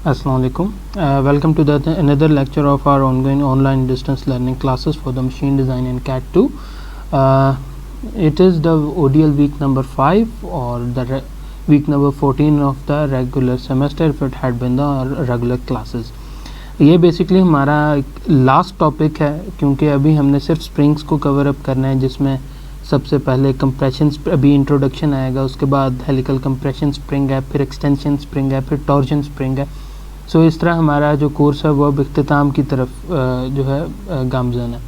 Assalamu alaikum. Welcome to another lecture of our ongoing online distance learning classes for the machine design in CAT 2. It is the ODL week number 5 or the week number 14 of the regular semester if it had been the regular classes. ये basically हमारा last topic है क्योंकि अभी हमने सिर्फ springs को cover up करना है, जिसमें सबसे पहले कंप्रेशन अभी इंट्रोडक्शन आएगा, उसके बाद हेलिकल कंप्रेशन स्प्रिंग है, फिर एक्सटेंशन स्प्रिंग है, फिर टॉर्जन स्प्रिंग है। सो इस तरह हमारा जो कोर्स है वो अब इख्तिताम की तरफ जो है गामज़न है।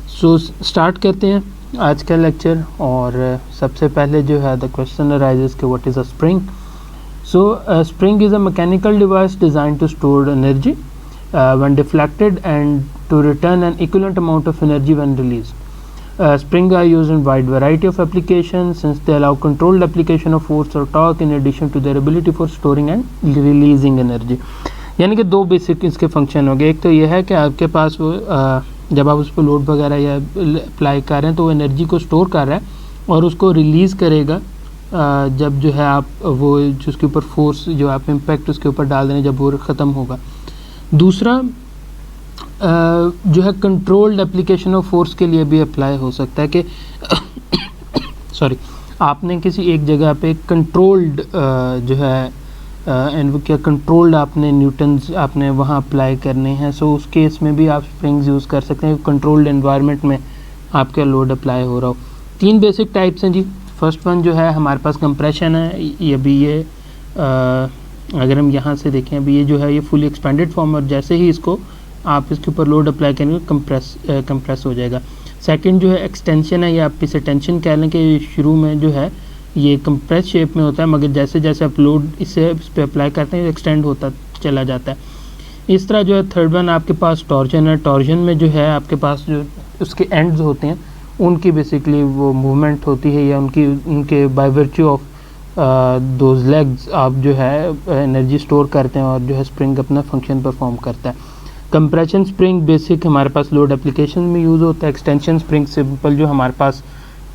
सो स्टार्ट करते हैं आज का लेक्चर। और सबसे पहले जो है द क्वेश्चन अराइजेस कि what is a spring. So spring is a mechanical device designed to store energy when deflected and to return an equivalent amount of energy when released. Springs are used in wide variety of applications since they allow controlled application of force or torque in addition to their ability for storing and releasing energy. यानी कि दो basic इसके function हो गए। एक तो यह है कि आपके पास वो जब आप उस पर लोड वगैरह या अप्लाई कर रहे हैं तो वो एनर्जी को स्टोर कर रहा है और उसको रिलीज़ करेगा जब जो है आप वो जिसके ऊपर फोर्स जो आप इम्पैक्ट उसके ऊपर डाल दें जब वो ख़त्म होगा। दूसरा जो है कंट्रोल्ड एप्लीकेशन ऑफ फोर्स के लिए भी अप्लाई हो सकता है कि सॉरी आपने किसी एक जगह पे कंट्रोल्ड जो है क्या कंट्रोल्ड आपने न्यूटन्स आपने वहाँ अप्लाई करने हैं। सो उस केस में भी आप स्प्रिंग्स यूज़ कर सकते हैं कंट्रोल्ड एनवायरनमेंट में आपका लोड अप्लाई हो रहा हो। तीन बेसिक टाइप्स हैं जी। फर्स्ट वन जो है हमारे पास कंप्रेशन है। ये भी ये अगर हम यहाँ से देखें अभी ये जो है ये फुली एक्सपेंडेड फॉर्म और जैसे ही इसको आप इसके ऊपर लोड अप्लाई करेंगे कंप्रेस हो जाएगा। सेकंड जो है एक्सटेंशन है, या आप इसे टेंशन कह लें कि शुरू में जो है ये कंप्रेस शेप में होता है मगर जैसे जैसे आप लोड इस पर अप्लाई करते हैं एक्सटेंड होता चला जाता है। इस तरह जो है थर्ड वन आपके पास टॉर्जन है। टॉर्जन में जो है आपके पास जो उसके एंड्स होते हैं उनकी बेसिकली वो मूवमेंट होती है या उनके by virtue of those legs आप जो है एनर्जी स्टोर करते हैं और जो है स्प्रिंग अपना फंक्शन परफॉर्म करता है। कंप्रेशन स्प्रिंग बेसिक हमारे पास लोड एप्लीकेशन में यूज़ होता है। एक्सटेंशन स्प्रिंग सिंपल जो हमारे पास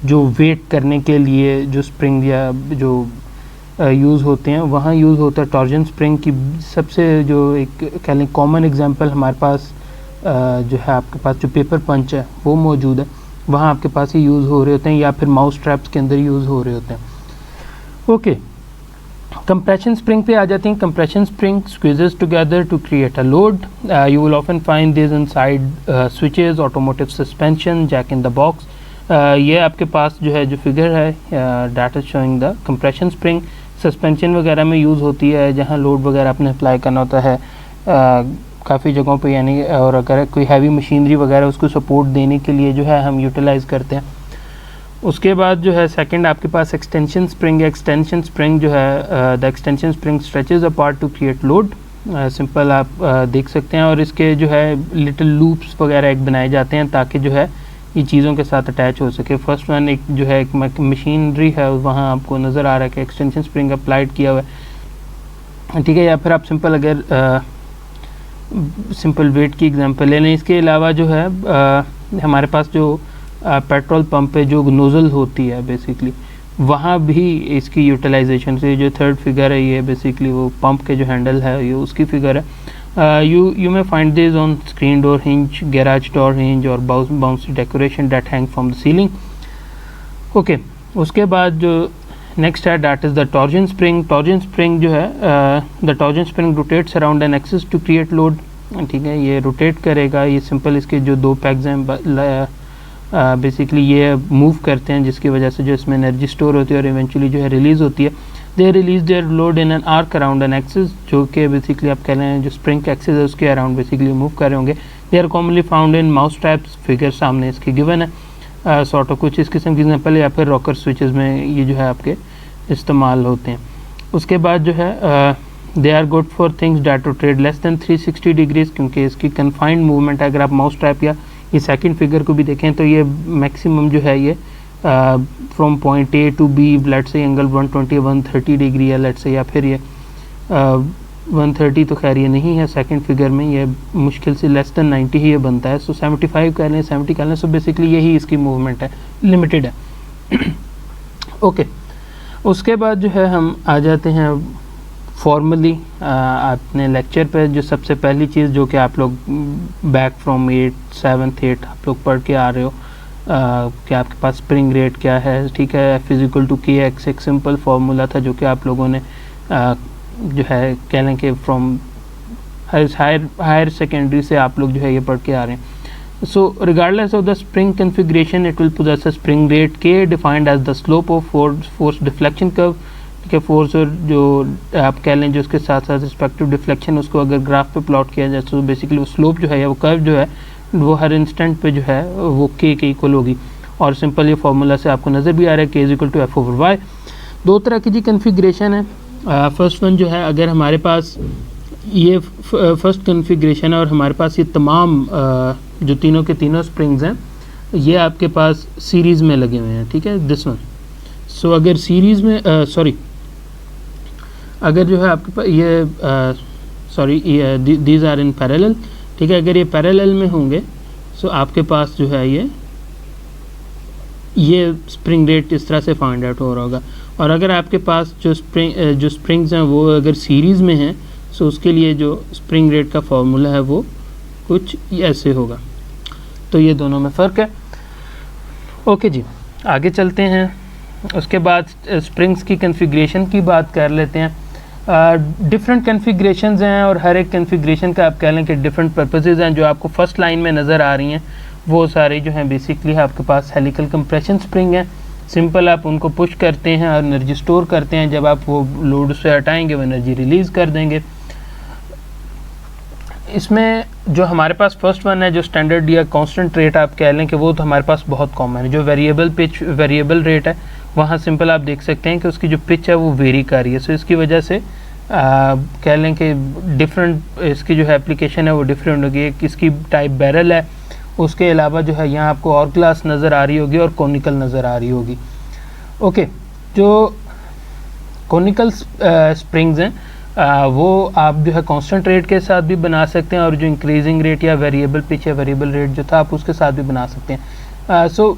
जो वेट करने के लिए जो स्प्रिंग या जो यूज़ होते हैं वहाँ यूज़ होता है। टॉर्जन स्प्रिंग की सबसे जो एक कह लें कॉमन एग्जांपल हमारे पास जो है आपके पास जो पेपर पंच है वो मौजूद है, वहाँ आपके पास ही यूज़ हो रहे होते हैं या फिर माउस ट्रैप्स के अंदर यूज़ हो रहे होते हैं। ओके, कंप्रेशन स्प्रिंग पे आ जाते हैं। Compression spring squeezes together to create a load. You will often find this inside switches, automotive suspension, jack in the box. ये आपके पास जो है जो फिगर है that is showing the compression spring. Suspension वगैरह में यूज़ होती है जहाँ लोड वगैरह आपने अप्लाई करना होता है काफ़ी जगहों पे, यानी और अगर कोई हैवी मशीनरी वगैरह उसको सपोर्ट देने के लिए जो है हम यूटिलाइज़ करते हैं। उसके बाद जो है सेकंड आपके पास एक्सटेंशन स्प्रिंग है। एक्सटेंशन स्प्रिंग जो है the extension spring stretches apart to create load. Simple आप देख सकते हैं और इसके जो है लिटिल लूप्स वगैरह एक बनाए जाते हैं ताकि जो है ये चीज़ों के साथ अटैच हो सके। फर्स्ट वन एक जो है एक मशीनरी है वहाँ आपको नज़र आ रहा है कि एक्सटेंशन स्प्रिंग अप्लाइड किया हुआ है, ठीक है। या फिर आप सिंपल अगर सिंपल वेट की एग्जांपल ले लें। इसके अलावा जो है हमारे पास जो पेट्रोल पंप पे जो नोज़ल होती है बेसिकली वहाँ भी इसकी यूटिलाइजेशन से जो थर्ड फिगर है ये बेसिकली वो पंप के जो हैंडल है ये उसकी फिगर है। You may find this on screen door hinge, garage door hinge और bouncy decoration that hang from the ceiling. Okay, उसके बाद जो नेक्स्ट है that is the torsion spring. Torsion spring जो है the torsion spring rotates around an axis to create load, ठीक है। ये रोटेट करेगा, ये सिंपल इसके जो दो पैग्स हैं बेसिकली ये मूव करते हैं जिसकी वजह से जो इसमें एनर्जी स्टोर होती है और इवेंचुअली जो है रिलीज़ होती है। They release there load in an arc around an axis, जो कि बेसिकली आप कह रहे हैं जो स्प्रिंग का एक्सिस है उसके अराउंड बेसिकली मूव कर रहे होंगे। They are commonly found in mouse traps, figure सामने इसकी गिवन है। सॉर्ट ऑफ कुछ इस किस्म की एग्जांपल या फिर रॉकर स्विचेस में ये जो है आपके इस्तेमाल होते हैं। उसके बाद जो है they are good for things that rotate less than 360 degrees, क्योंकि इसकी कन्फाइंड मूवमेंट है। अगर आप माउस ट्रैप या ये सेकंड फिगर को भी देखें तो ये मैक्सिमम जो है ये from point A to B let's say angle 120-130 degree है लेट्स से, या फिर ये 130 तो खैर ये नहीं है सेकंड फिगर में, ये मुश्किल से लेस देन 90 ही ये बनता है। सो 75 कर लें, 70 कर लें। सो बेसिकली यही इसकी मूवमेंट है, लिमिटेड है। ओके, उसके बाद जो है हम आ जाते हैं फॉर्मली आपने लेक्चर पे जो सबसे पहली चीज़ जो कि आप लोग बैक फ्रॉम 7th 8 आप लोग पढ़ के आ रहे हो कि आपके पास स्प्रिंग रेट क्या है, ठीक है, F=KX एक सिंपल फार्मूला था जो कि आप लोगों ने जो है कह लें कि फ्रॉम हायर सेकेंडरी से आप लोग जो है ये पढ़ के आ रहे हैं। So regardless of the spring configuration it will possess a spring rate K defined as the slope of force deflection curve, ठीक है। फोर्स और जो आप कह लें जो उसके साथ साथ रिस्पेक्टिव डिफ्लेक्शन उसको अगर ग्राफ पे प्लॉट किया जाए तो बेसिकली वो स्लोप जो है या वो कर्व जो है वो हर इंस्टेंट पे जो है वो K के इक्वल होगी। और सिंपल ये फार्मूला से आपको नज़र भी आ रहा है K=F/Y। दो तरह की जी कन्फिग्रेशन है। फर्स्ट वन जो है अगर हमारे पास ये फर्स्ट कन्फिग्रेशन है और हमारे पास ये तमाम जो तीनों के तीनों स्प्रिंग्स हैं ये आपके पास सीरीज़ में लगे हुए हैं, ठीक है, दिस वन। सो अगर सीरीज़ में अगर जो है आपके पास ये दीज आर इन पैरेलल, ठीक है, अगर ये पैरेलल में होंगे सो आपके पास जो है ये स्प्रिंग रेट इस तरह से फाइंड आउट हो रहा होगा। और अगर आपके पास जो स्प्रिंग्स हैं वो अगर सीरीज़ में हैं सो उसके लिए जो स्प्रिंग रेट का फॉर्मूला है वो कुछ ऐसे होगा। तो ये दोनों में फ़र्क है। ओके जी, आगे चलते हैं। उसके बाद स्प्रिंग्स की कन्फिग्रेशन की बात कर लेते हैं। डिफरेंट कन्फिग्रेशंस हैं और हर एक कन्फिग्रेशन का आप कह लें कि डिफरेंट पर्पसेस हैं। जो आपको फर्स्ट लाइन में नज़र आ रही हैं वो सारे जो हैं बेसिकली आपके पास हेलिकल कंप्रेशन स्प्रिंग हैं। सिंपल आप उनको पुश करते हैं और एनर्जी स्टोर करते हैं, जब आप वो लोड से हटाएंगे वो एनर्जी रिलीज़ कर देंगे। इसमें जो हमारे पास फर्स्ट वन है जो स्टैंडर्ड या कांस्टेंट रेट आप कह लें कि वो तो हमारे पास बहुत कॉमन है। जो वेरिएबल पिच वेरिएबल रेट है वहाँ सिंपल आप देख सकते हैं कि उसकी जो पिच है वो वेरी कर रही है। सो इसकी वजह से कह लें कि डिफरेंट इसकी जो है एप्लीकेशन है वो डिफरेंट होगी। एक इसकी टाइप बैरल है, उसके अलावा जो है यहाँ आपको और क्लास नज़र आ रही होगी और कॉनिकल नज़र आ रही होगी। ओके, जो कॉनिकल स्प्रिंग्स हैं वो आप जो है कांस्टेंट रेट के साथ भी बना सकते हैं और जो इंक्रीजिंग रेट या वेरिएबल पिच या वेरिएबल रेट जो था आप उसके साथ भी बना सकते हैं। सो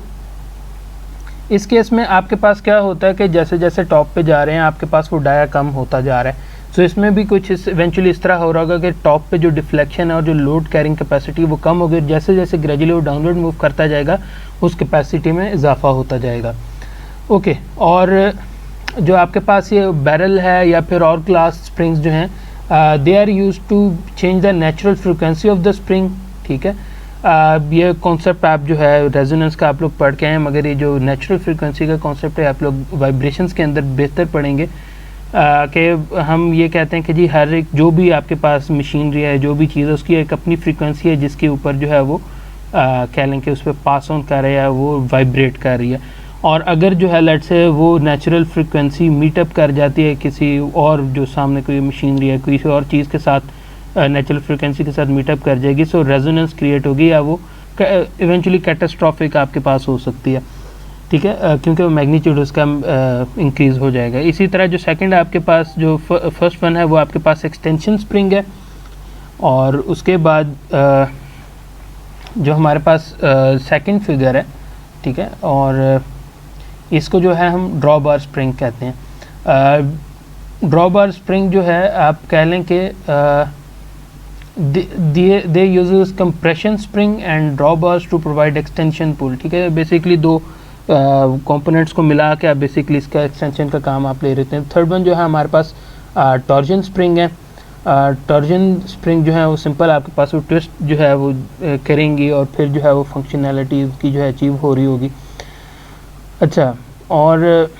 इस केस में आपके पास क्या होता है कि जैसे जैसे टॉप पे जा रहे हैं आपके पास वो डाया कम होता जा रहा है। सो इसमें भी कुछ इवेंचुअली इस तरह हो रहा होगा कि टॉप पे जो डिफ्लेक्शन है और जो लोड कैरिंग कैपेसिटी वो कम होगी। जैसे जैसे ग्रेजुअली वो डाउनवर्ड मूव करता जाएगा उस कैपेसिटी में इजाफा होता जाएगा। ओके, और जो आपके पास ये बैरल है या फिर और क्लास स्प्रिंग्स जो हैं they are use to change the natural frequency of the spring, ठीक है। ये कॉन्सेप्ट आप जो है रेजोनेंस का आप लोग पढ़ के हैं, मगर ये जो नेचुरल फ्रिक्वेंसी का कॉन्सेप्ट है आप लोग वाइब्रेशंस के अंदर बेहतर पढ़ेंगे। कि हम ये कहते हैं कि जी हर एक जो भी आपके पास मशीनरी है जो भी चीज़ है उसकी एक अपनी फ्रीक्वेंसी है जिसके ऊपर जो है वो कह लें कि उस पर पास ऑन कर रही है, वो वाइब्रेट कर रही है। और अगर जो है लेट से वो नेचुरल फ्रीक्वेंसी मीटअप कर जाती है किसी और जो सामने कोई मशीनरी है किसी और चीज़ के साथ नेचुरल फ्रीक्वेंसी के साथ मीटअप कर जाएगी, सो रेजोनेंस क्रिएट होगी या वो इवेंचुअली कैटास्ट्रॉफिक आपके पास हो सकती है, ठीक है, क्योंकि वो मैग्नीट्यूड उसका इंक्रीज़ हो जाएगा। इसी तरह जो सेकंड आपके पास जो फर्स्ट वन है वो आपके पास एक्सटेंशन स्प्रिंग है। और उसके बाद जो हमारे पास सेकंड फिगर है, ठीक है, और इसको जो है हम ड्रॉ बार स्प्रिंग कहते हैं। ड्रॉ बार स्प्रिंग जो है आप कह लें कि they uses compression spring and draw bars to provide extension pull, ठीक है। बेसिकली दो कंपोनेंट्स को मिला के आप बेसिकली इसका एक्सटेंशन का काम आप ले लेते हैं। थर्ड वन जो है हमारे पास टॉर्जन स्प्रिंग है। टॉर्जन स्प्रिंग जो है वो सिंपल आपके पास वो ट्विस्ट जो है वो करेंगी और फिर जो है वो फंक्शनैलिटी उसकी जो है अचीव हो रही होगी। अच्छा, और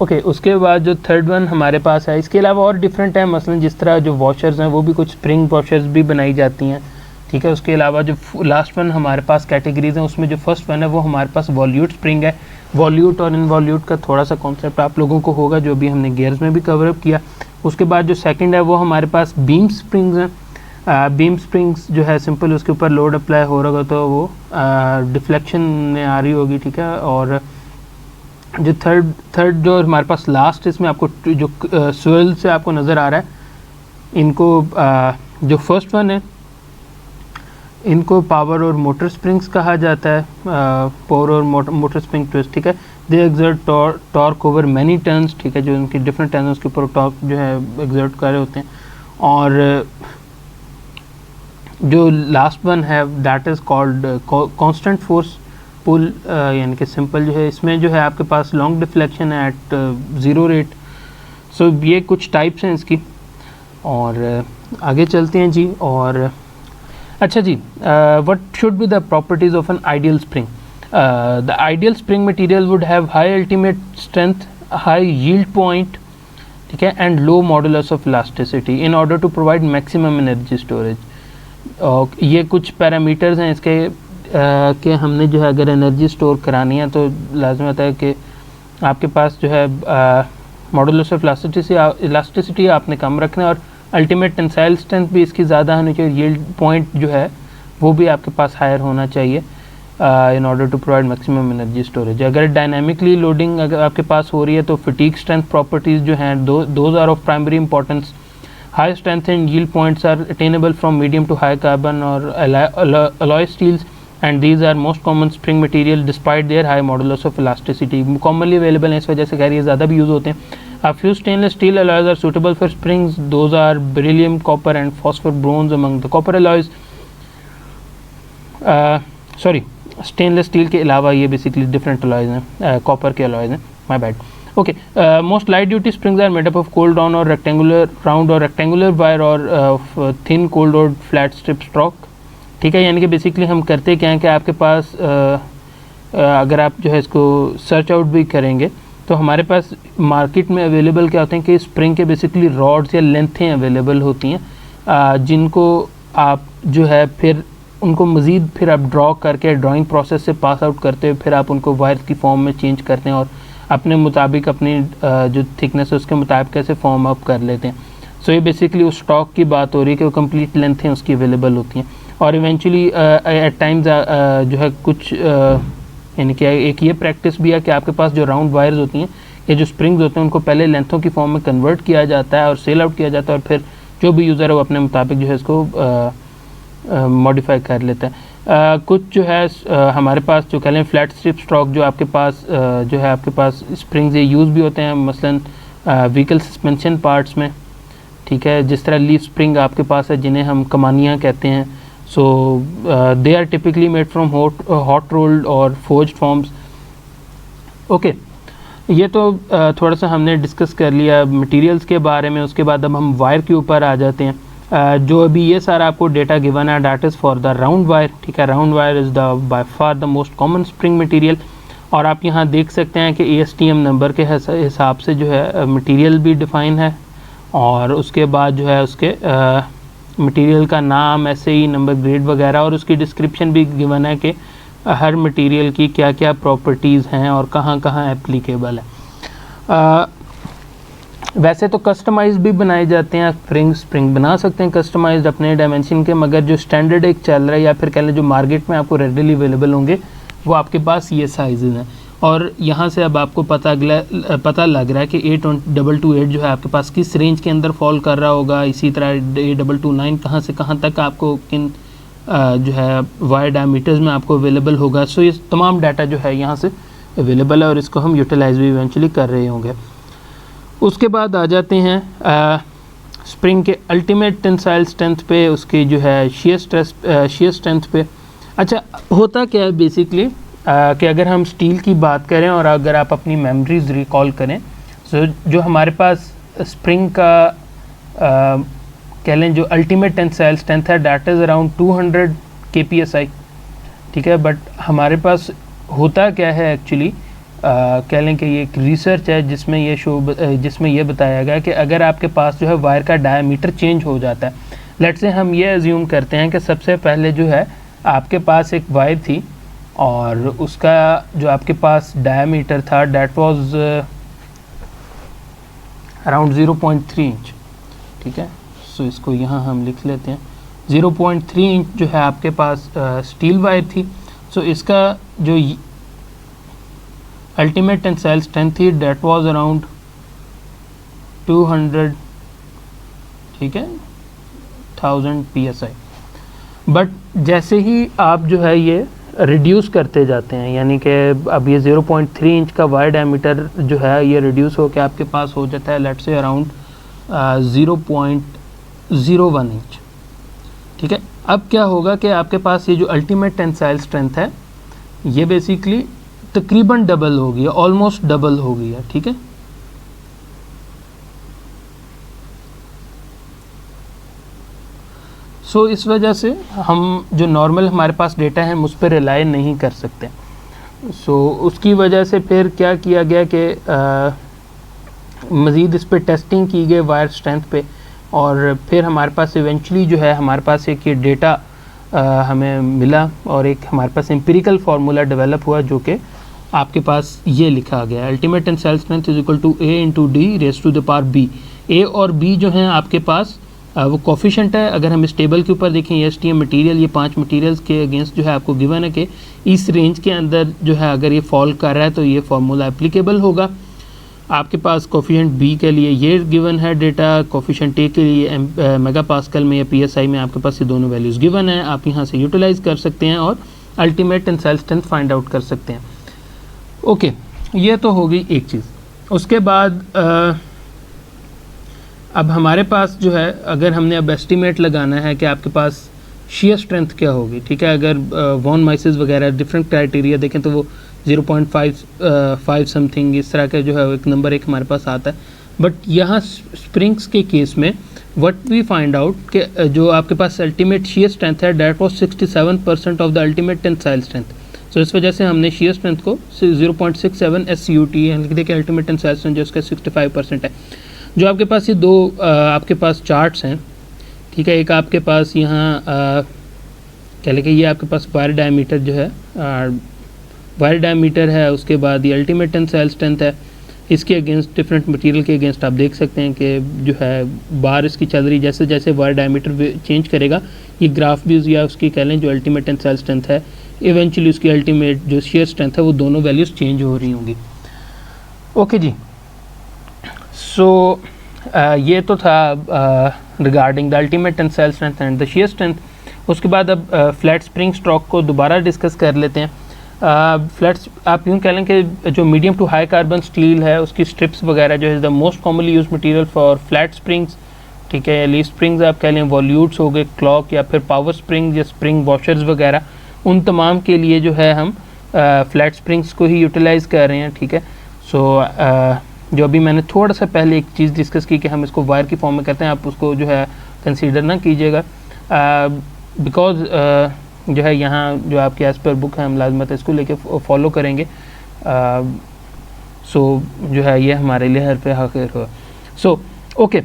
ओके, उसके बाद जो थर्ड वन हमारे पास है इसके अलावा और डिफरेंट है, मसलन जिस तरह जो वॉशर्स हैं वो भी कुछ स्प्रिंग वॉशर्स भी बनाई जाती हैं, ठीक है। उसके अलावा जो लास्ट वन हमारे पास कैटेगरीज हैं उसमें जो फर्स्ट वन है वो हमारे पास वॉल्यूट स्प्रिंग है। वॉल्यूट और इनवॉल्यूट का थोड़ा सा कॉन्सेप्ट आप लोगों को होगा जो भी हमने गियर्स में भी कवर अप किया। उसके बाद जो सेकंड है वो हमारे पास बीम स्प्रिंग्स हैं। बीम स्प्रिंग्स जो है सिंपल उसके ऊपर लोड अप्लाई हो रहा होगा तो वो डिफ्लेक्शन में आ रही होगी, ठीक है। और जो थर्ड जो हमारे पास लास्ट इसमें आपको जो स्वेल से आपको नज़र आ रहा है इनको जो फर्स्ट वन है इनको पावर और मोटर स्प्रिंग्स कहा जाता है, पावर और मोटर स्प्रिंग ट्विस्ट, ठीक है। They exert torque over many turns, ठीक है, जो उनके डिफरेंट टर्न्स के ऊपर टॉर्क जो है एग्जर्ट कर रहे होते हैं। और जो लास्ट वन है that is called constant force pull, यानी कि सिंपल जो है इसमें जो है आपके पास लॉन्ग डिफ्लेक्शन है एट 0 रेट। सो ये कुछ टाइप्स हैं इसकी, और आगे चलते हैं जी। और अच्छा जी, what should be the properties of an ideal spring? The ideal spring material would have high ultimate strength, high yield point, ठीक है, and low modulus of elasticity in order to provide maximum energy storage. ये कुछ parameters हैं इसके कि हमने जो है अगर एनर्जी स्टोर करानी है तो लाजमी होता है कि आपके पास जो है मॉडुलस ऑफ इलास्टिसिटी आपने कम रखना है, और अल्टीमेट टेंसाइल स्ट्रेंथ भी इसकी ज़्यादा होनी चाहिए, यील्ड पॉइंट जो है वो भी आपके पास हायर होना चाहिए in order to provide maximum energy storage. अगर डायनामिकली लोडिंग अगर आपके पास हो रही है तो फटीग स्ट्रेंथ प्रॉपर्टीज़ जो हैं those are of primary importance. High strength and yield points are attainable from medium to high carbon और alloy steels, and these are most common spring material despite their high modulus of elasticity, commonly available हैं, इस वजह से खैर ये ज़्यादा भी use होते हैं। A few stainless steel alloys are suitable for springs, those are beryllium, copper and phosphor bronze among the copper alloys। sorry, stainless steel के अलावा ये basically different alloys हैं, copper के alloys हैं, my bad। okay, most light duty springs are made up of cold round or rectangular wire or thin cold rolled flat strip stroke, ठीक है। यानी कि बेसिकली हम करते क्या हैं कि आपके पास अगर आप जो है इसको सर्च आउट भी करेंगे तो हमारे पास मार्केट में अवेलेबल क्या होते हैं कि स्प्रिंग के बेसिकली रॉड्स या लेंथें अवेलेबल होती हैं, जिनको आप जो है फिर उनको मज़ीद फिर आप ड्रॉ करके ड्राइंग प्रोसेस से पास आउट करते हुए फिर आप उनको वायर की फॉर्म में चेंज करते हैं और अपने मुताबिक अपनी जो थिकनेस है उसके मुताबिक कैसे फॉर्म अप कर लेते हैं। सो ये बेसिकली उस स्टॉक की बात हो रही है कि वो कंप्लीट लेंथें उसकी अवेलेबल होती हैं। और इवेंचुअली एट टाइम्स जो है कुछ यानी कि एक ये प्रैक्टिस भी है कि आपके पास जो राउंड वायर्स होती हैं या जो स्प्रिंग्स होते हैं उनको पहले लेंथों की फॉर्म में कन्वर्ट किया जाता है और सेल आउट किया जाता है, और फिर जो भी यूज़र है वो अपने मुताबिक जो है इसको मॉडिफाई कर लेता है। कुछ जो है हमारे पास जो कह लें फ्लैट स्ट्रिप स्ट्रोक जो आपके पास जो है आपके पास स्प्रिंग्स ये यूज़ भी होते हैं मसलन व्हीकल सस्पेंशन पार्ट्स में, ठीक है, जिस तरह लीफ स्प्रिंग आपके पास है जिन्हें हम कमानियाँ कहते हैं। So they are typically made from hot rolled और forged forms। okay, ये तो थोड़ा सा हमने डिस्कस कर लिया मटेरियल्स के बारे में। उसके बाद अब हम वायर के ऊपर आ जाते हैं। जो अभी ये सारा आपको डेटा गिवन है that is for the round wire, ठीक है। Round wire is the by far the most common spring material, और आप यहाँ देख सकते हैं कि ASTM नंबर के हिसाब से जो है मटेरियल भी डिफ़ाइन है, और उसके बाद जो है उसके मटेरियल का नाम, SAE नंबर, ग्रेड वगैरह, और उसकी डिस्क्रिप्शन भी गिवन है कि हर मटेरियल की क्या क्या प्रॉपर्टीज़ हैं और कहाँ कहाँ एप्लीकेबल है। वैसे तो कस्टमाइज भी बनाए जाते हैं, स्प्रिंग बना सकते हैं कस्टमाइज्ड अपने डायमेंशन के, मगर जो स्टैंडर्ड एक चल रहा है या फिर कह लें जो मार्केट में आपको रेडीली अवेलेबल होंगे वो आपके पास ये साइज़ हैं। और यहाँ से अब आपको पता लग रहा है कि 8228 जो है आपके पास किस रेंज के अंदर फॉल कर रहा होगा। इसी तरह 8229 कहाँ से कहाँ तक आपको किन जो है वायर डायमीटर्स में आपको अवेलेबल होगा। सो ये तमाम डाटा जो है यहाँ से अवेलेबल है और इसको हम यूटिलाइज भी इवेंचुअली कर रहे होंगे। उसके बाद आ जाते हैं स्प्रिंग के अल्टीमेट टेंसाइल स्ट्रेंथ पे, उसकी जो है शियर स्ट्रेंथ पे। अच्छा, होता क्या है बेसिकली कि अगर हम स्टील की बात करें और अगर आप अपनी मेमोरीज रिकॉल करें, तो जो हमारे पास स्प्रिंग का कह लें जो अल्टीमेट टेंसाइल स्ट्रेंथ है दैट इज़ अराउंड 200 kPSI, ठीक है। बट हमारे पास होता क्या है एक्चुअली, कह लें कि ये एक रिसर्च है जिसमें ये बताया गया कि अगर आपके पास जो है वायर का डायमीटर चेंज हो जाता है, लेट्स से हम ये अज्यूम करते हैं कि सबसे पहले जो है आपके पास एक वायर थी और उसका जो आपके पास डायमीटर था दैट वाज अराउंड 0.3 इंच, ठीक है। सो इसको यहाँ हम लिख लेते हैं, 0.3 इंच जो है आपके पास स्टील वायर थी। सो इसका जो अल्टीमेट टेंसाइल स्ट्रेंथ थी दैट वाज अराउंड 200, ठीक है, 1000 PSI। बट जैसे ही आप जो है ये रिड्यूस करते जाते हैं, यानी कि अब ये 0.3 इंच का वायर डायमीटर जो है ये रिड्यूस होकर आपके पास हो जाता है लेट्स से अराउंड 0.01 इंच। ठीक है, अब क्या होगा कि आपके पास ये जो अल्टीमेट टेंसाइल स्ट्रेंथ है ये बेसिकली तकरीबन डबल हो गई है, ऑलमोस्ट डबल हो गई है। ठीक है, सो इस वजह से हम जो नॉर्मल हमारे पास डेटा है उस पर रिलाई नहीं कर सकते। उसकी वजह से फिर क्या किया गया कि मज़ीद इस पर टेस्टिंग की गई वायर स्ट्रेंथ पे, और फिर हमारे पास इवेंचुअली जो है हमारे पास एक ये डेटा हमें मिला और एक हमारे पास एम्पिरिकल फार्मूला डेवलप हुआ जो कि आपके पास ये लिखा गया, ultimate tensile strength is equal to A into D raise to the power B। A और B जो हैं आपके पास वो कोफिशेंट है। अगर हम इस टेबल के ऊपर देखें STM मटेरियल, ये 5 मटेरियल्स के अगेंस्ट जो है आपको गिवन है कि इस रेंज के अंदर जो है अगर ये फॉल कर रहा है तो ये फार्मूला एप्लीकेबल होगा। आपके पास कोफिशेंट B के लिए ये गिवन है डेटा, कोफिशेंट A के लिए मेगा पास्कल में या PSI में आपके पास ये दोनों वैल्यूज़ गिवन है। आप यहाँ से यूटिलाइज़ कर सकते हैं और ultimate tensile strength find out कर सकते हैं। ओके, ये तो हो गई एक चीज़। उसके बाद अब हमारे पास जो है अगर हमने अब एस्टिमेट लगाना है कि आपके पास शेयर स्ट्रेंथ क्या होगी। ठीक है, अगर वॉन माइसिस वगैरह डिफरेंट क्राइटेरिया देखें तो वो 0.5 समथिंग इस तरह का जो है एक नंबर एक हमारे पास आता है। बट यहाँ स्प्रिंग्स के केस में व्हाट वी फाइंड आउट कि जो आपके पास अल्टीमेट शेयर स्ट्रेंथ है that was 67% of the ultimate tensile strength. So इस वजह से हमने शेयर स्ट्रेंथ को 0.67 SUT लिख दिया कि अल्टीमेट टेंसाइल स्ट्रेंथ जो उसका 65% है। जो आपके पास ये दो आपके पास चार्ट्स हैं, ठीक है, एक आपके पास यहाँ क्या लिखे, ये आपके पास वायर डायमीटर जो है वायर डायमीटर है, उसके बाद ये अल्टीमेट टेंसाइल स्ट्रेंथ है। इसके अगेंस्ट डिफरेंट मटेरियल के अगेंस्ट आप देख सकते हैं कि जो है बार इसकी चल रही, जैसे जैसे वायर डायमीटर चेंज करेगा ये ग्राफ भी या उसकी कह लें जो अल्टीमेट टेंसाइल स्ट्रेंथ है इवेंचुअली उसकी अल्टीमेट जो शेयर स्ट्रेंथ है वो दोनों वैल्यूज़ चेंज हो रही होंगी। ओके जी, सो ये तो था regarding the ultimate tensile strength and the shear strength. उसके बाद अब फ्लैट स्प्रिंग स्ट्रोक को दोबारा डिस्कस कर लेते हैं। फ्लैट्स आप यूँ कह लें कि जो medium to high carbon steel है उसकी स्ट्रिप्स वगैरह जो है the most commonly use material for flat springs. ठीक है, लीफ स्प्रिंग्स आप कह लें, वॉल्यूट्स हो गए, क्लॉक या फिर पावर स्प्रिंग या स्प्रिंग वॉशर्स वगैरह, उन तमाम के लिए जो है हम फ्लैट स्प्रिंग्स को ही यूटिलाइज़ कर रहे हैं। ठीक है, सो जो अभी मैंने थोड़ा सा पहले एक चीज़ डिस्कस की कि हम इसको वायर की फॉर्म में करते हैं, आप उसको जो है कंसीडर ना कीजिएगा बिकॉज जो है यहाँ जो आपके एज पर बुक है हम लाजमत इसको लेके फॉलो करेंगे। सो जो है ये हमारे लिए हर पे हाकिर हो। सो ओके,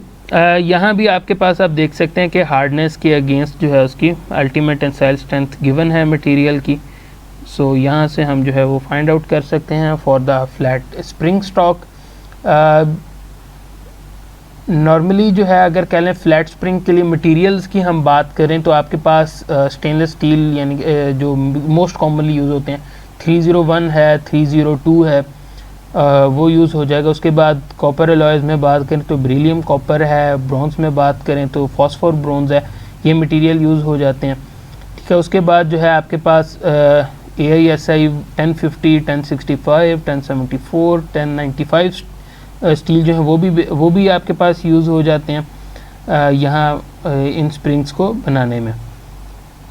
यहाँ भी आपके पास आप देख सकते हैं कि हार्डनेस के अगेंस्ट जो है उसकी अल्टीमेट टेंसाइल स्ट्रेंथ गिवन है मटेरियल की। सो यहाँ से हम जो है वो फाइंड आउट कर सकते हैं for the flat spring stock. Normally जो है अगर कह लें फ्लैट स्प्रिंग के लिए मटेरियल्स की हम बात करें तो आपके पास स्टेनलेस स्टील यानी जो मोस्ट कॉमनली यूज़ होते हैं 301 है, 302 है, वो यूज़ हो जाएगा। उसके बाद कॉपर अलॉयज़ में बात करें तो बेरिलियम कॉपर है, ब्रॉन्ज में बात करें तो फॉस्फोर ब्रॉन्ज है, ये मटेरियल यूज़ हो जाते हैं। ठीक है, उसके बाद जो है आपके पास AISI 1050, 1065, 1074, 1095 स्टील जो है वो भी आपके पास यूज़ हो जाते हैं यहाँ इन स्प्रिंग्स को बनाने में।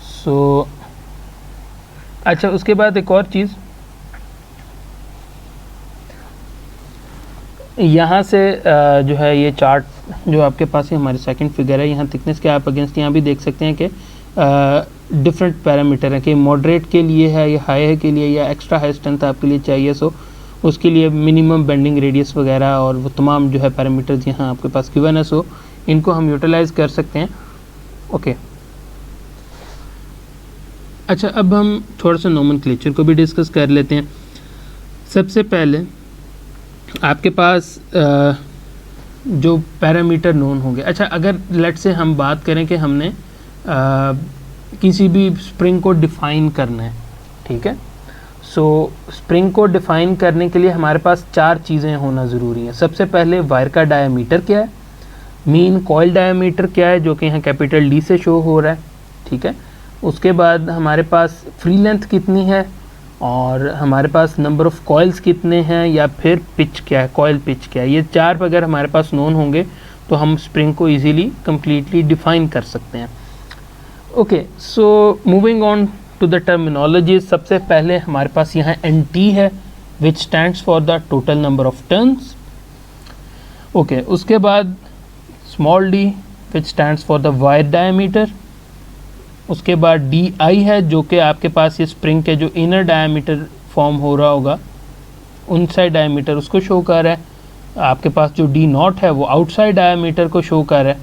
सो अच्छा, उसके बाद एक और चीज़ यहाँ से जो है ये चार्ट जो आपके पास है हमारे सेकंड फिगर है, यहाँ थिकनेस के आप अगेंस्ट यहाँ भी देख सकते हैं कि डिफरेंट पैरामीटर हैं कि मॉडरेट के लिए है या हाई के लिए या एक्स्ट्रा हाई स्ट्रेंथ आपके लिए चाहिए। सो उसके लिए मिनिमम बेंडिंग रेडियस वगैरह और वो तमाम जो है पैरामीटर्स यहाँ आपके पास गिवन है। सो इनको हम यूटिलाइज़ कर सकते हैं। ओके, अच्छा, अब हम थोड़ा सा नोमेनक्लेचर को भी डिस्कस कर लेते हैं। सबसे पहले आपके पास जो पैरामीटर नोन होंगे। अच्छा, अगर लेट से हम बात करें कि हमने किसी भी स्प्रिंग को डिफ़ाइन करना है, ठीक है, सो स्प्रिंग को डिफ़ाइन करने के लिए हमारे पास 4 चीज़ें होना ज़रूरी हैं। सबसे पहले वायर का डायमीटर क्या है, मीन कॉइल डायमीटर क्या है जो कि यहाँ कैपिटल D से शो हो रहा है। ठीक है, उसके बाद हमारे पास फ्री लेंथ कितनी है, और हमारे पास नंबर ऑफ़ कॉइल्स कितने हैं, या फिर पिच क्या है, कॉइल पिच क्या है। ये चार अगर हमारे पास नोन होंगे तो हम स्प्रिंग को इजीली कंप्लीटली डिफाइन कर सकते हैं। Okay, so moving on to the terminology. सबसे पहले हमारे पास यहाँ NT है which stands for the total number of turns. Okay, उसके बाद small d which stands for the wire diameter. उसके बाद DI है जो कि आपके पास ये स्प्रिंग के जो इनर डायमीटर फॉर्म हो रहा होगा उन साइड डायमीटर उसको शो कर रहा है। आपके पास जो D0 है वो आउटसाइड डायमीटर को शो कर रहा है,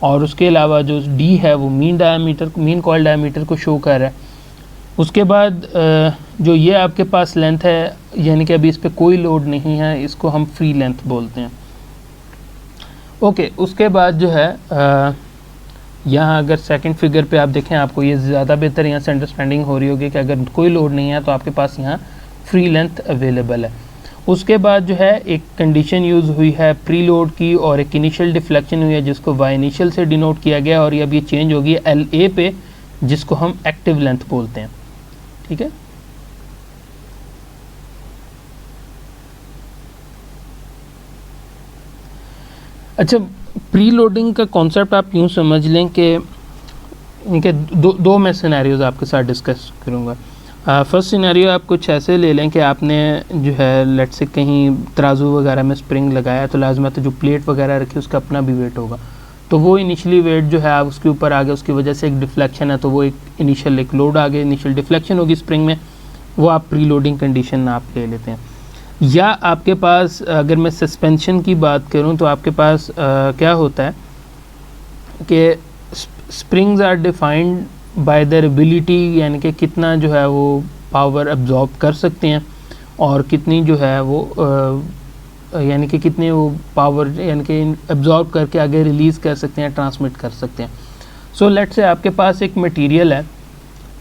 और उसके अलावा जो D है वो मीन कॉइल डायमीटर को शो कर रहा है। उसके बाद जो ये आपके पास लेंथ है, यानी कि अभी इस पर कोई लोड नहीं है, इसको हम फ्री लेंथ बोलते हैं। ओके, उसके बाद जो है यहाँ अगर सेकंड फिगर पे आप देखें, आपको ये ज़्यादा बेहतर यहाँ से अंडरस्टैंडिंग हो रही होगी कि अगर कोई लोड नहीं है तो आपके पास यहाँ फ्री लेंथ अवेलेबल है। उसके बाद जो है एक कंडीशन यूज़ हुई है प्री लोड की, और एक इनिशियल डिफ्लेक्शन हुई है जिसको वाई इनिशियल से डिनोट किया गया, और ये अब ये चेंज होगी LA पे जिसको हम एक्टिव लेंथ बोलते हैं। ठीक है, अच्छा, प्री लोडिंग का कॉन्सेप्ट आप यूँ समझ लें कि दो मैं सिनेरियोज आपके साथ डिस्कस करूँगा। फर्स्ट सिनेरियो आप कुछ ऐसे ले लें कि आपने जो है लेट से कहीं तराजू वगैरह में स्प्रिंग लगाया, तो लाजमत है जो प्लेट वगैरह रखी उसका अपना भी वेट होगा, तो वो इनिशियली वेट जो है आप उसके ऊपर आ गया, उसकी वजह से एक डिफ्लेक्शन है, तो वो एक इनिशियल एक लोड आ गया, इनिशियल डिफ्लेक्शन होगी स्प्रिंग में, वो आप प्री लोडिंग कंडीशन आप ले लेते हैं। या आपके पास अगर मैं सस्पेंशन की बात करूं तो आपके पास क्या होता है कि springs are defined by their ability, यानी कि कितना जो है वो पावर अब्जॉर्ब कर सकते हैं, और कितनी जो है वो यानी कि कितने वो पावर यानी कि अब्जॉर्ब करके आगे रिलीज़ कर सकते हैं, ट्रांसमिट कर सकते हैं। सो लेट से आपके पास एक मटेरियल है,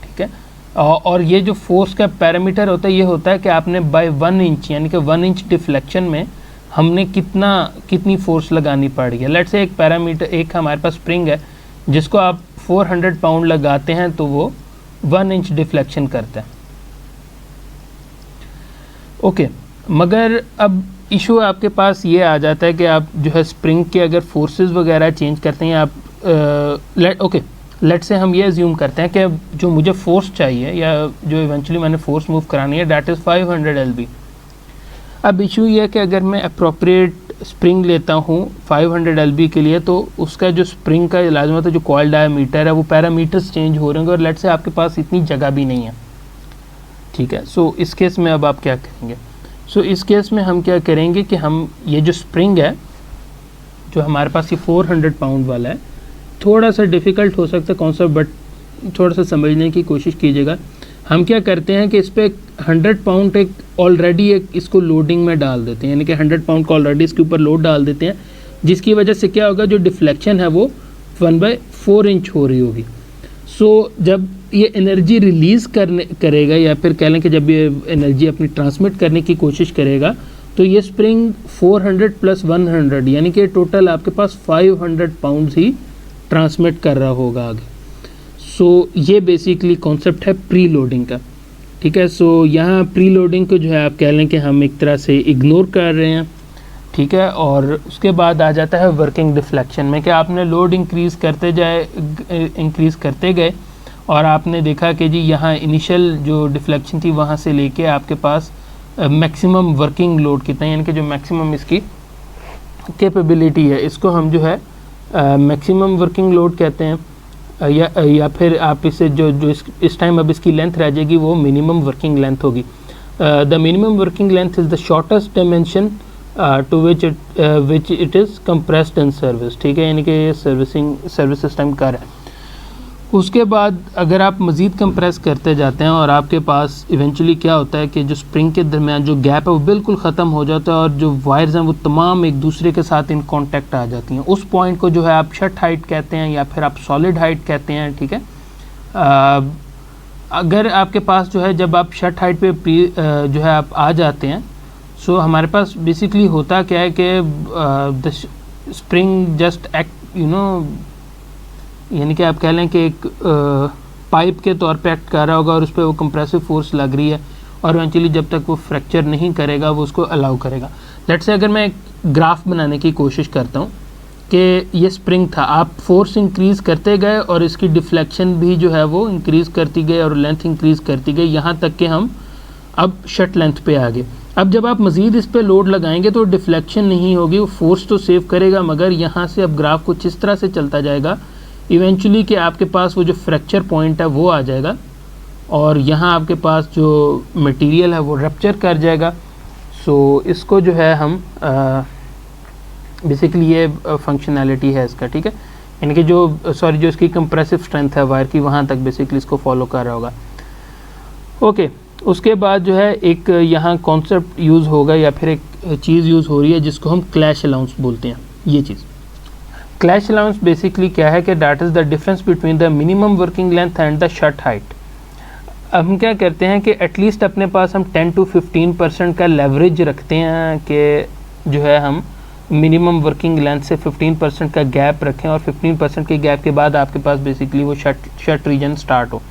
ठीक है, और ये जो फोर्स का पैरामीटर होता है ये होता है कि आपने बाय 1 इंच यानी कि 1 इंच डिफ्लेक्शन में हमने कितनी फोर्स लगानी पड़ रही है। लेट से एक पैरामीटर, एक हमारे पास स्प्रिंग है जिसको आप 400 पाउंड लगाते हैं तो वो 1 इंच डिफ्लेक्शन करता है। ओके, मगर अब इशू आपके पास ये आ जाता है कि आप जो है स्प्रिंग के अगर फोर्सेस वगैरह चेंज करते हैं आप लेट से हम ये अज्यूम करते हैं कि जो मुझे फोर्स चाहिए या जो इवेंचुअली मैंने फोर्स मूव करानी है डैट इज़ 500 LB। अब इशू ये है कि अगर मैं अप्रोप्रिएट स्प्रिंग लेता हूँ 500 LB के लिए, तो उसका जो स्प्रिंग का लाजमत है जो कॉइल डायमीटर है वो पैरामीटर्स चेंज हो रहे होंगे, और लेट से आपके पास इतनी जगह भी नहीं है। ठीक है, सो इस केस में अब आप क्या करेंगे? सो इस केस में हम क्या करेंगे कि हम ये जो स्प्रिंग है जो हमारे पास ये 400 पाउंड वाला है, थोड़ा सा डिफ़िकल्ट हो सकता है कॉन्सेप्ट, बट थोड़ा सा समझने की कोशिश कीजिएगा। हम क्या करते हैं कि इस पर 100 पाउंड एक ऑलरेडी एक इसको लोडिंग में डाल देते हैं, यानी कि 100 पाउंड को ऑलरेडी इसके ऊपर लोड डाल देते हैं, जिसकी वजह से क्या होगा, जो डिफ्लेक्शन है वो 1/4 इंच हो रही होगी। सो जब ये एनर्जी रिलीज़ करेगा, या फिर कह लें कि जब ये एनर्जी अपनी ट्रांसमिट करने की कोशिश करेगा, तो ये स्प्रिंग 400 + 100 यानी कि टोटल आपके पास 500 पाउंड ही ट्रांसमिट कर रहा होगा आगे। सो ये बेसिकली कॉन्सेप्ट है प्री लोडिंग का। ठीक है, सो यहाँ प्री लोडिंग को जो है आप कह लें कि हम एक तरह से इग्नोर कर रहे हैं। ठीक है, और उसके बाद आ जाता है वर्किंग डिफ्लेक्शन में, कि आपने लोड इंक्रीज़ करते गए और आपने देखा कि जी यहाँ इनिशियल जो डिफ्लेक्शन थी वहाँ से लेके आपके पास मैक्सिमम वर्किंग लोड कितना है, यानी कि जो मैक्सिमम इसकी कैपेबिलिटी है, इसको हम जो है मैक्सिमम वर्किंग लोड कहते हैं, या फिर आप इसे जो इस टाइम अब इसकी लेंथ रह जाएगी वो मिनिमम वर्किंग लेंथ होगी। The minimum working length is the shortest dimension to which it is compressed in service. ठीक है, यानी कि ये सर्विस सिस्टम का है। उसके बाद अगर आप मज़ीद कंप्रेस करते जाते हैं और आपके पास इवेंचुअली क्या होता है कि जो स्प्रिंग के दरमियान जो गैप है वो बिल्कुल ख़त्म हो जाता है, और जो वायर्स हैं वो तमाम एक दूसरे के साथ इन कांटेक्ट आ जाती हैं। उस पॉइंट को जो है आप शट हाइट कहते हैं, या फिर आप सॉलिड हाइट कहते हैं। ठीक है, अगर आपके पास जो है जब आप शट हाइट पे जो है आप आ जाते हैं, सो हमारे पास बेसिकली होता क्या है कि द स्प्रिंग जस्ट एक्ट यानी कि आप कह लें कि एक पाइप के तौर पे एक्ट कर रहा होगा और उस पर वो कंप्रेसिव फोर्स लग रही है और इवेंचुअली जब तक वो फ्रैक्चर नहीं करेगा वो उसको अलाउ करेगा। लेट्स से अगर मैं एक ग्राफ बनाने की कोशिश करता हूँ कि ये स्प्रिंग था, आप फोर्स इंक्रीज़ करते गए और इसकी डिफ्लेक्शन भी जो है वो इंक्रीज़ करती गई और लेंथ इंक्रीज़ करती गई, यहाँ तक कि हम अब शट लेंथ पे आ गए। अब जब आप मज़ीद इस पर लोड लगाएंगे तो डिफ्लेक्शन नहीं होगी, वो फोर्स तो सेव करेगा मगर यहाँ से अब ग्राफ कुछ इस तरह से चलता जाएगा इवेंचुअली कि आपके पास वो जो फ्रैक्चर पॉइंट है वो आ जाएगा और यहाँ आपके पास जो मटेरियल है वो रप्चर कर जाएगा। सो इसको जो है हम बेसिकली ये फंक्शनैलिटी है इसका, ठीक है, यानी कि जो जो इसकी कंप्रेसिव स्ट्रेंथ है वायर की वहाँ तक बेसिकली इसको फॉलो कर रहा होगा। ओके, उसके बाद जो है एक यहाँ कॉन्सेप्ट यूज़ होगा या फिर एक चीज़ यूज़ हो रही है जिसको हम क्लैश अलाउंस बोलते हैं। ये चीज़ क्लैश अलाउंस बेसिकली क्या है कि that is the difference between the minimum working length and the shut height. अब हम क्या करते हैं कि एटलीस्ट अपने पास हम 10 to 15% का लेवरेज रखते हैं कि जो है हम मिनिमम वर्किंग लेंथ से 15% का गैप रखें और 15% के गैप के बाद आपके पास बेसिकली वो शट रीजन स्टार्ट हो।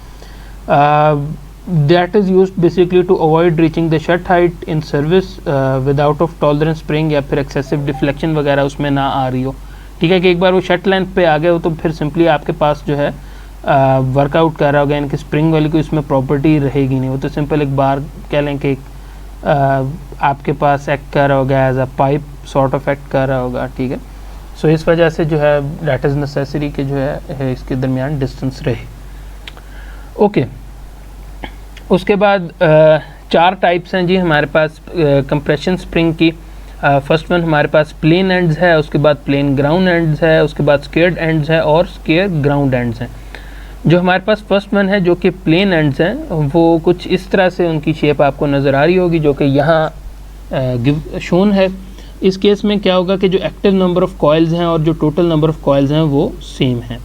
That is used basically to avoid reaching the shut height in service without of tolerance spring या फिर एक्सेसिव डिफ्लेक्शन वगैरह उसमें ना आ रही हो, ठीक है, कि एक बार वो शट लेंथ पे आ गए हो तो फिर सिंपली आपके पास जो है वर्कआउट कर रहा होगा, यानी कि स्प्रिंग वाली कोई इसमें प्रॉपर्टी रहेगी नहीं, वो तो सिंपल एक बार कह लें कि आपके पास एक्ट कर रहा होगा as a pipe sort of act कर रहा होगा, ठीक है। सो इस वजह से जो है दैट इज़ नेसेसरी कि जो है इसके दरमियान डिस्टेंस रहे। ओके, उसके बाद 4 टाइप्स हैं जी हमारे पास कंप्रेशन स्प्रिंग की। फर्स्ट वन हमारे पास प्लेन एंड्स है, उसके बाद प्लेन ग्राउंड एंड्स है, उसके बाद स्केयर्ड एंड्स है और स्केयर ग्राउंड एंड्स हैं। जो हमारे पास फर्स्ट वन है जो कि प्लेन एंड्स हैं वो कुछ इस तरह से उनकी शेप आपको नज़र आ रही होगी जो कि यहाँ शोन है। इस केस में क्या होगा कि जो एक्टिव नंबर ऑफ कॉइल्स हैं और जो टोटल नंबर ऑफ कॉइल्स हैं वो सेम है,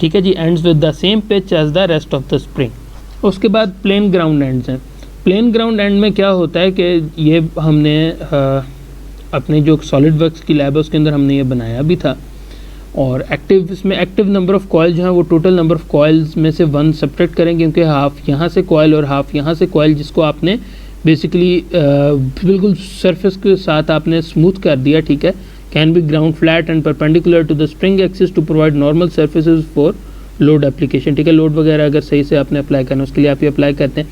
ठीक है जी, ends with the same pitch as the rest of the spring. उसके बाद प्लेन ग्राउंड एंड्स हैं। प्लेन ग्राउंड एंड में क्या होता है कि ये हमने अपने जो सॉलिड वर्क्स की लैब है उसके अंदर हमने ये बनाया भी था और इसमें एक्टिव नंबर ऑफ कॉइल जो है वो टोटल नंबर ऑफ कॉइल्स में से 1 सब्ट्रैक्ट करेंगे क्योंकि हाफ यहाँ से कॉइल और हाफ यहाँ से कॉइल जिसको आपने बेसिकली बिल्कुल सरफेस के साथ आपने स्मूथ कर दिया, ठीक है, can be ground flat and perpendicular to the spring axis to provide normal surfaces for load application, ठीक है, लोड वगैरह अगर सही से आपने अप्लाई करना उसके लिए आप ये अप्लाई करते हैं।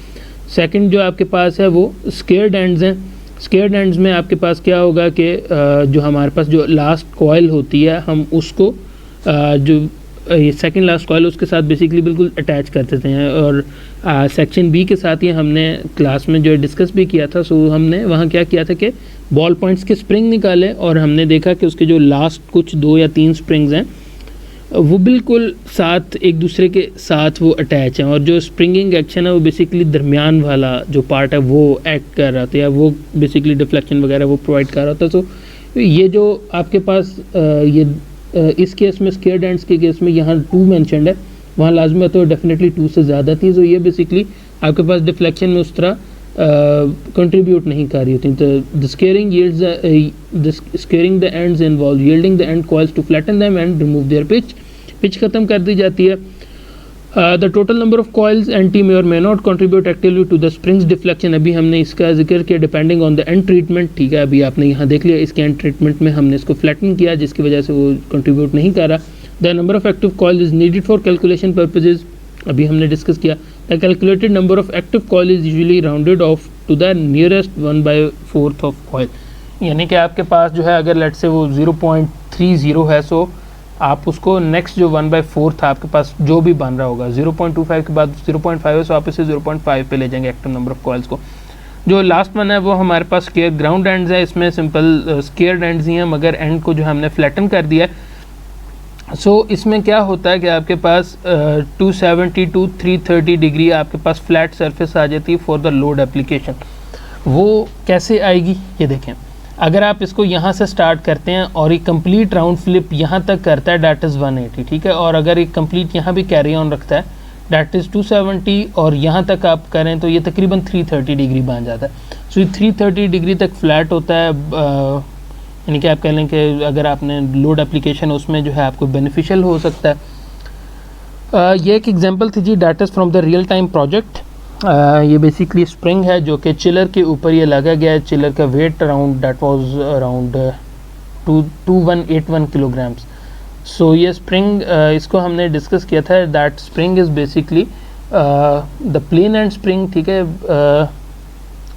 सेकंड जो आपके पास है वो स्केयर्ड एंड्स हैं। स्केयर्ड एंड्स में आपके पास क्या होगा कि जो हमारे पास जो लास्ट कॉइल होती है हम उसको जो ये सेकंड लास्ट कॉइल उसके साथ बेसिकली बिल्कुल अटैच कर देते हैं और सेक्शन बी के साथ ही हमने क्लास में जो डिस्कस भी किया था। सो हमने वहाँ क्या किया था कि बॉल पॉइंट्स के स्प्रिंग निकाले और हमने देखा कि उसके जो लास्ट कुछ 2 या 3 स्प्रिंग्स हैं वो बिल्कुल साथ एक दूसरे के साथ वो अटैच हैं और जो स्प्रिंगिंग एक्शन है वो बेसिकली दरमियान वाला जो पार्ट है वो एक्ट कर रहा था या वो बेसिकली डिफ्लेक्शन वगैरह वो प्रोवाइड कर रहा था। सो ये जो आपके पास ये इस केस में स्केयर्ड एंड्स के केस में यहाँ 2 मेंशन्ड है, वहाँ लाजमी है तो डेफिनेटली 2 से ज़्यादा थी। तो ये बेसिकली आपके पास डिफ्लेक्शन में उस तरह कंट्रीब्यूट नहीं कर रही होती। तो the squaring yields squaring the ends involve yielding the end coils to flatten them and remove their pitch ख़त्म कर दी जाती है। The total number of coils N T may or may not contribute actively to the spring's deflection. अभी हमने इसका जिक्र किया depending on the end treatment, ठीक है, अभी आपने यहाँ देख लिया इसके एंड ट्रीटमेंट में हमने इसको फ्लैटन किया जिसकी वजह से वो कंट्रीब्यूट नहीं कर रहा। The number of active coil is needed for calculation purposes, अभी हमने डिस्कस किया। The calculated number of active coil is usually rounded off to the nearest 1/4 of coil, यानी कि आपके पास जो है अगर लेट से वो 0.30 है सो आप उसको नेक्स्ट जो 1/4 था आपके पास जो भी बन रहा होगा 0.25 के बाद 0.5 है सो आप इसे 0.5 पे ले जाएंगे एक्टिव नंबर ऑफ कॉइल्स को। जो लास्ट वन है वो हमारे पास स्केयर ग्राउंड एंड्स है, इसमें सिंपल स्केयर्ड एंड्स ही हैं मगर एंड को जो हमने फ्लैटन कर दिया है। सो इसमें क्या होता है कि आपके पास 270 to 330 डिग्री आपके पास फ्लैट सरफेस आ जाती है फॉर द लोड एप्लीकेशन। वो कैसे आएगी ये देखें, अगर आप इसको यहाँ से स्टार्ट करते हैं और एक कंप्लीट राउंड फ्लिप यहाँ तक करता है डैट इज़ 180, ठीक है, और अगर एक कंप्लीट यहाँ भी कैरी ऑन रखता है डैट इज़ 270 और यहाँ तक आप करें तो ये तकरीबन 330 डिग्री बन जाता है। सो ये 330 डिग्री तक फ्लैट होता है, यानी कि आप कह लें कि अगर आपने लोड एप्लीकेशन उसमें जो है आपको बेनिफिशियल हो सकता है। ये एक एग्जांपल थी जी, that is from the real time project. ये बेसिकली स्प्रिंग है जो कि चिलर के ऊपर ये लगा गया है। चिलर का weight around that was around 2181 kilograms. So ये स्प्रिंग इसको हमने डिस्कस किया था। That spring is basically the plain end spring, ठीक है।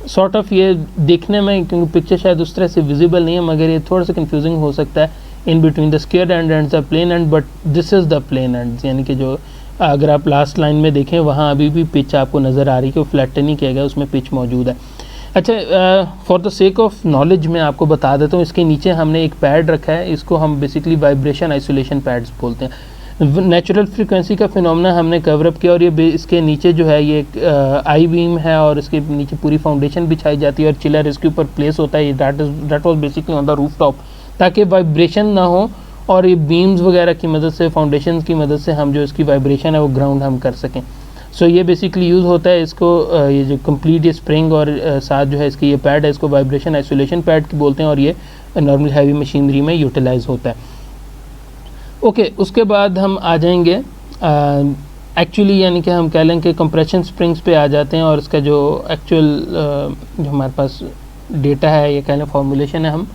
सॉर्ट ऑफ ये देखने में, क्योंकि पिक्चर शायद उस तरह से विजिबल नहीं है, मगर ये थोड़ा सा कंफ्यूजिंग हो सकता है। In between the square end and the plain end, but this is the plain end, यानी कि जो अगर आप लास्ट लाइन में देखें वहाँ अभी भी पिच आपको नज़र आ रही है कि वो फ्लैटन नहीं किया गया, उसमें पिच मौजूद है। अच्छा, for the sake of knowledge मैं आपको बता देता हूँ, इसके नीचे हमने एक पैड रखा है, इसको हम बेसिकली वाइब्रेशन आइसोलेशन पैड्स बोलते हैं। नेचुरल फ्रीक्वेंसी का फिनोमेना हमने कवर अप किया, और ये इसके नीचे जो है ये एक आई बीम है, और इसके नीचे पूरी फाउंडेशन बिछाई जाती है, और चिलर इसके ऊपर प्लेस होता है। That was basically on the roof top, ताकि वाइब्रेशन ना हो, और ये बीम्स वगैरह की मदद से, फाउंडेशन की मदद से हम जो इसकी वाइब्रेशन है वो ग्राउंड हम कर सकें। सो ये बेसिकली यूज़ होता है इसको, ये जो कंप्लीट ये स्प्रिंग और साथ जो है इसकी ये पैड है, इसको वाइब्रेशन आइसोलेशन पैड की बोलते हैं, और ये नॉर्मल हैवी मशीनरी में यूटिलाइज होता है। ओके, उसके बाद हम आ जाएंगे एक्चुअली, यानी कि हम कह लें कि कंप्रेशन स्प्रिंग्स पे आ जाते हैं, और इसका जो एक्चुअल जो हमारे पास डेटा है, ये कह लें फॉर्मूलेशन है, हम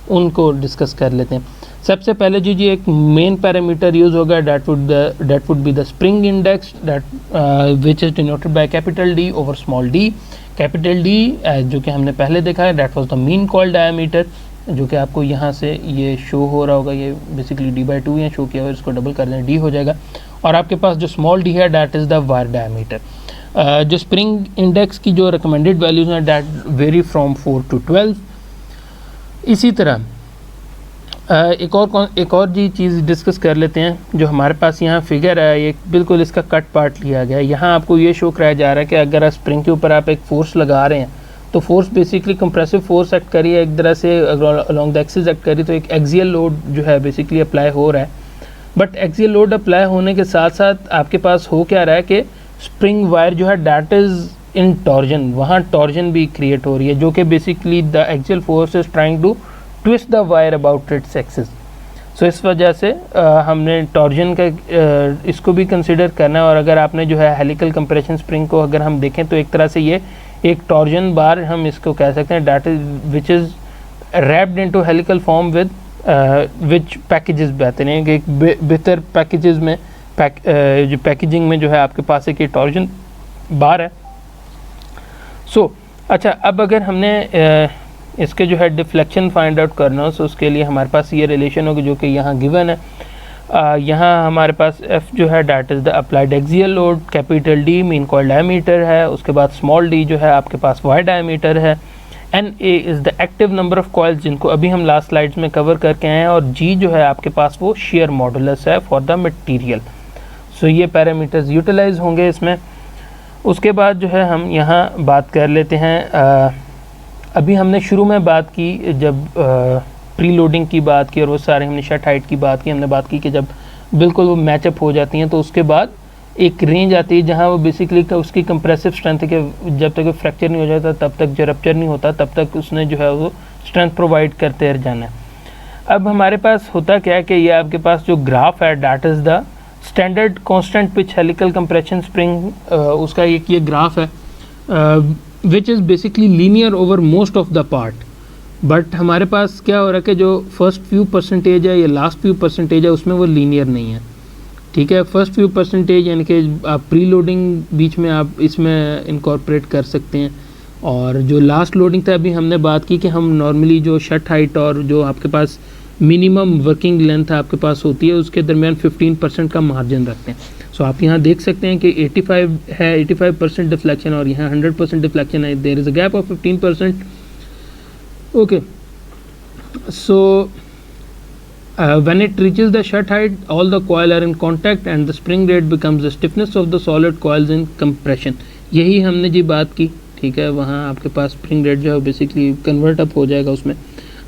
उनको डिस्कस कर लेते हैं। सबसे पहले जी एक मेन पैरामीटर यूज़ होगा, that would be the spring index, that which is denoted by capital D over small D. Capital D जो कि हमने पहले देखा है, that was the mean coil diameter, जो कि आपको यहाँ से ये शो हो रहा होगा, ये बेसिकली d/2 यहाँ शो किया हुआ है, इसको डबल कर लें, d हो जाएगा। और आपके पास जो स्मॉल d है, that is the wire diameter. जो स्प्रिंग इंडेक्स की जो रिकमेंडेड वैल्यूज़ हैं, दैट वेरी फ्रॉम 4 to 12। इसी तरह एक और जी चीज़ डिस्कस कर लेते हैं। जो हमारे पास यहाँ फिगर है, ये बिल्कुल इसका कट पार्ट लिया गया है। यहाँ आपको ये शो कराया जा रहा है कि अगर आप स्प्रिंग के ऊपर आप एक फोर्स लगा रहे हैं, तो force basically compressive force act करी है एक तरह से, अलोंग द एक्सिस एक्ट करी, तो एक एक्सियल लोड जो है बेसिकली अप्लाई हो रहा है। बट एक्सियल लोड अप्लाई होने के साथ साथ आपके पास हो क्या रहा है कि स्प्रिंग वायर जो है दैट इज़ इन टॉर्जन, वहाँ टॉर्जन भी क्रिएट हो रही है, जो कि basically the axial force is trying to twist the wire about its axis. So इस वजह से हमने टॉर्जन का इसको भी कंसिडर करना है। और अगर आपने जो है हेलिकल कंप्रेशन स्प्रिंग को अगर हम देखें, तो एक तरह से ये एक टॉर्जन बार हम इसको कह सकते हैं, that is which is wrapped into helical form with which packages बेहतर हैं, कि एक बेहतर पैकेजेस में जो पैकेजिंग में जो है आपके पास एक ये टॉर्जन बार है। सो अच्छा, अब अगर हमने इसके जो है डिफ्लेक्शन फाइंड आउट करना हो, तो उसके लिए हमारे पास ये रिलेशन होगी जो कि यहाँ गिवन है। यहाँ हमारे पास F जो है that is the applied axial load, capital D mean coil diameter है, उसके बाद स्मॉल d जो है आपके पास वायर डायमीटर है, NA is the active number of coils, जिनको अभी हम लास्ट स्लाइड्स में कवर करके आए हैं, और G जो है आपके पास वो शेयर मॉडुलस है फॉर द मटेरियल। सो ये पैरामीटर्स यूटिलाइज होंगे इसमें। उसके बाद जो है हम यहाँ बात कर लेते हैं, अभी हमने शुरू में बात की जब प्री लोडिंग की बात की, और वो सारे हमने शट हाइट की बात की, हमने बात की कि जब बिल्कुल वो मैचअप हो जाती हैं, तो उसके बाद एक रेंज आती है जहाँ वो बेसिकली उसकी कंप्रेसिव स्ट्रेंथ के जब तक वो फ्रैक्चर नहीं हो जाता, तब तक जो रप्चर नहीं होता, तब तक उसने जो है वो स्ट्रेंथ प्रोवाइड करते रह जाना है। अब हमारे पास होता क्या है कि ये आपके पास जो ग्राफ है, that is the standard constant pitch helical compression spring, उसका एक ये ग्राफ है which is basically linear over most of the part. But हमारे पास क्या हो रहा है कि जो फर्स्ट फ्यू परसेंटेज है या लास्ट फ्यू परसेंटेज है, उसमें वो लीनियर नहीं है, ठीक है। फर्स्ट फ्यू परसेंटेज यानी कि आप प्री लोडिंग बीच में आप इसमें इनकॉर्पोरेट कर सकते हैं, और जो लास्ट लोडिंग था अभी हमने बात की कि हम नॉर्मली जो शट हाइट और जो आपके पास मिनिमम वर्किंग लेंथ आपके पास होती है, उसके दरमियान 15% का मार्जिन रखते हैं। सो आप यहाँ देख सकते हैं कि 85 है, 85% डिफ्लेक्शन, और यहाँ 100% डिफ्लेक्शन है, there is a gap of 15%। Okay, so when it reaches the shut height, all the coil are in contact and the spring rate becomes the stiffness of the solid coils in compression। यही हमने जी बात की, ठीक है। वहाँ आपके पास spring rate जो है बेसिकली कन्वर्ट अप हो जाएगा उसमें।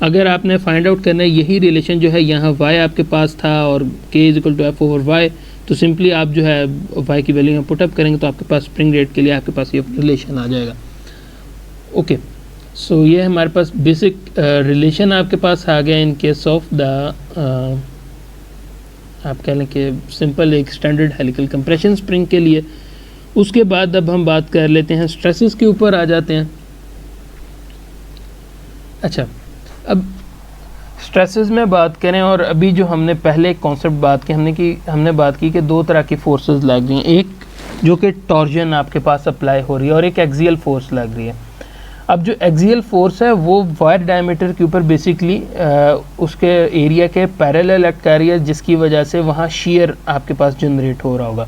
अगर आपने फाइंड आउट करना है यही रिलेशन जो है, यहाँ y आपके पास था और k = F over y, तो सिंपली आप जो है y की वैल्यू में पुट अप करेंगे, तो आपके पास स्प्रिंग रेट के लिए आपके पास ये रिलेशन आ जाएगा। ओके, सो ये हमारे पास बेसिक रिलेशन आपके पास आ गया इन केस ऑफ द आप कह लें कि सिंपल एक स्टैंडर्ड हेलिकल कंप्रेशन स्प्रिंग के लिए। उसके बाद अब हम बात कर लेते हैं स्ट्रेसेस के ऊपर आ जाते हैं। अच्छा, अब स्ट्रेसेस में बात करें, और अभी जो हमने पहले कॉन्सेप्ट बात की हमने बात की कि दो तरह की फोर्सेस लग रही हैं, एक जो कि टॉर्जन आपके पास अप्लाई हो रही है और एक एक्सियल फोर्स लग रही है। अब जो एक्सियल फोर्स है वो वायर डायमीटर के ऊपर बेसिकली उसके एरिया के पैरेलल एक्ट कर रही है, जिसकी वजह से वहाँ शेयर आपके पास जनरेट हो रहा होगा।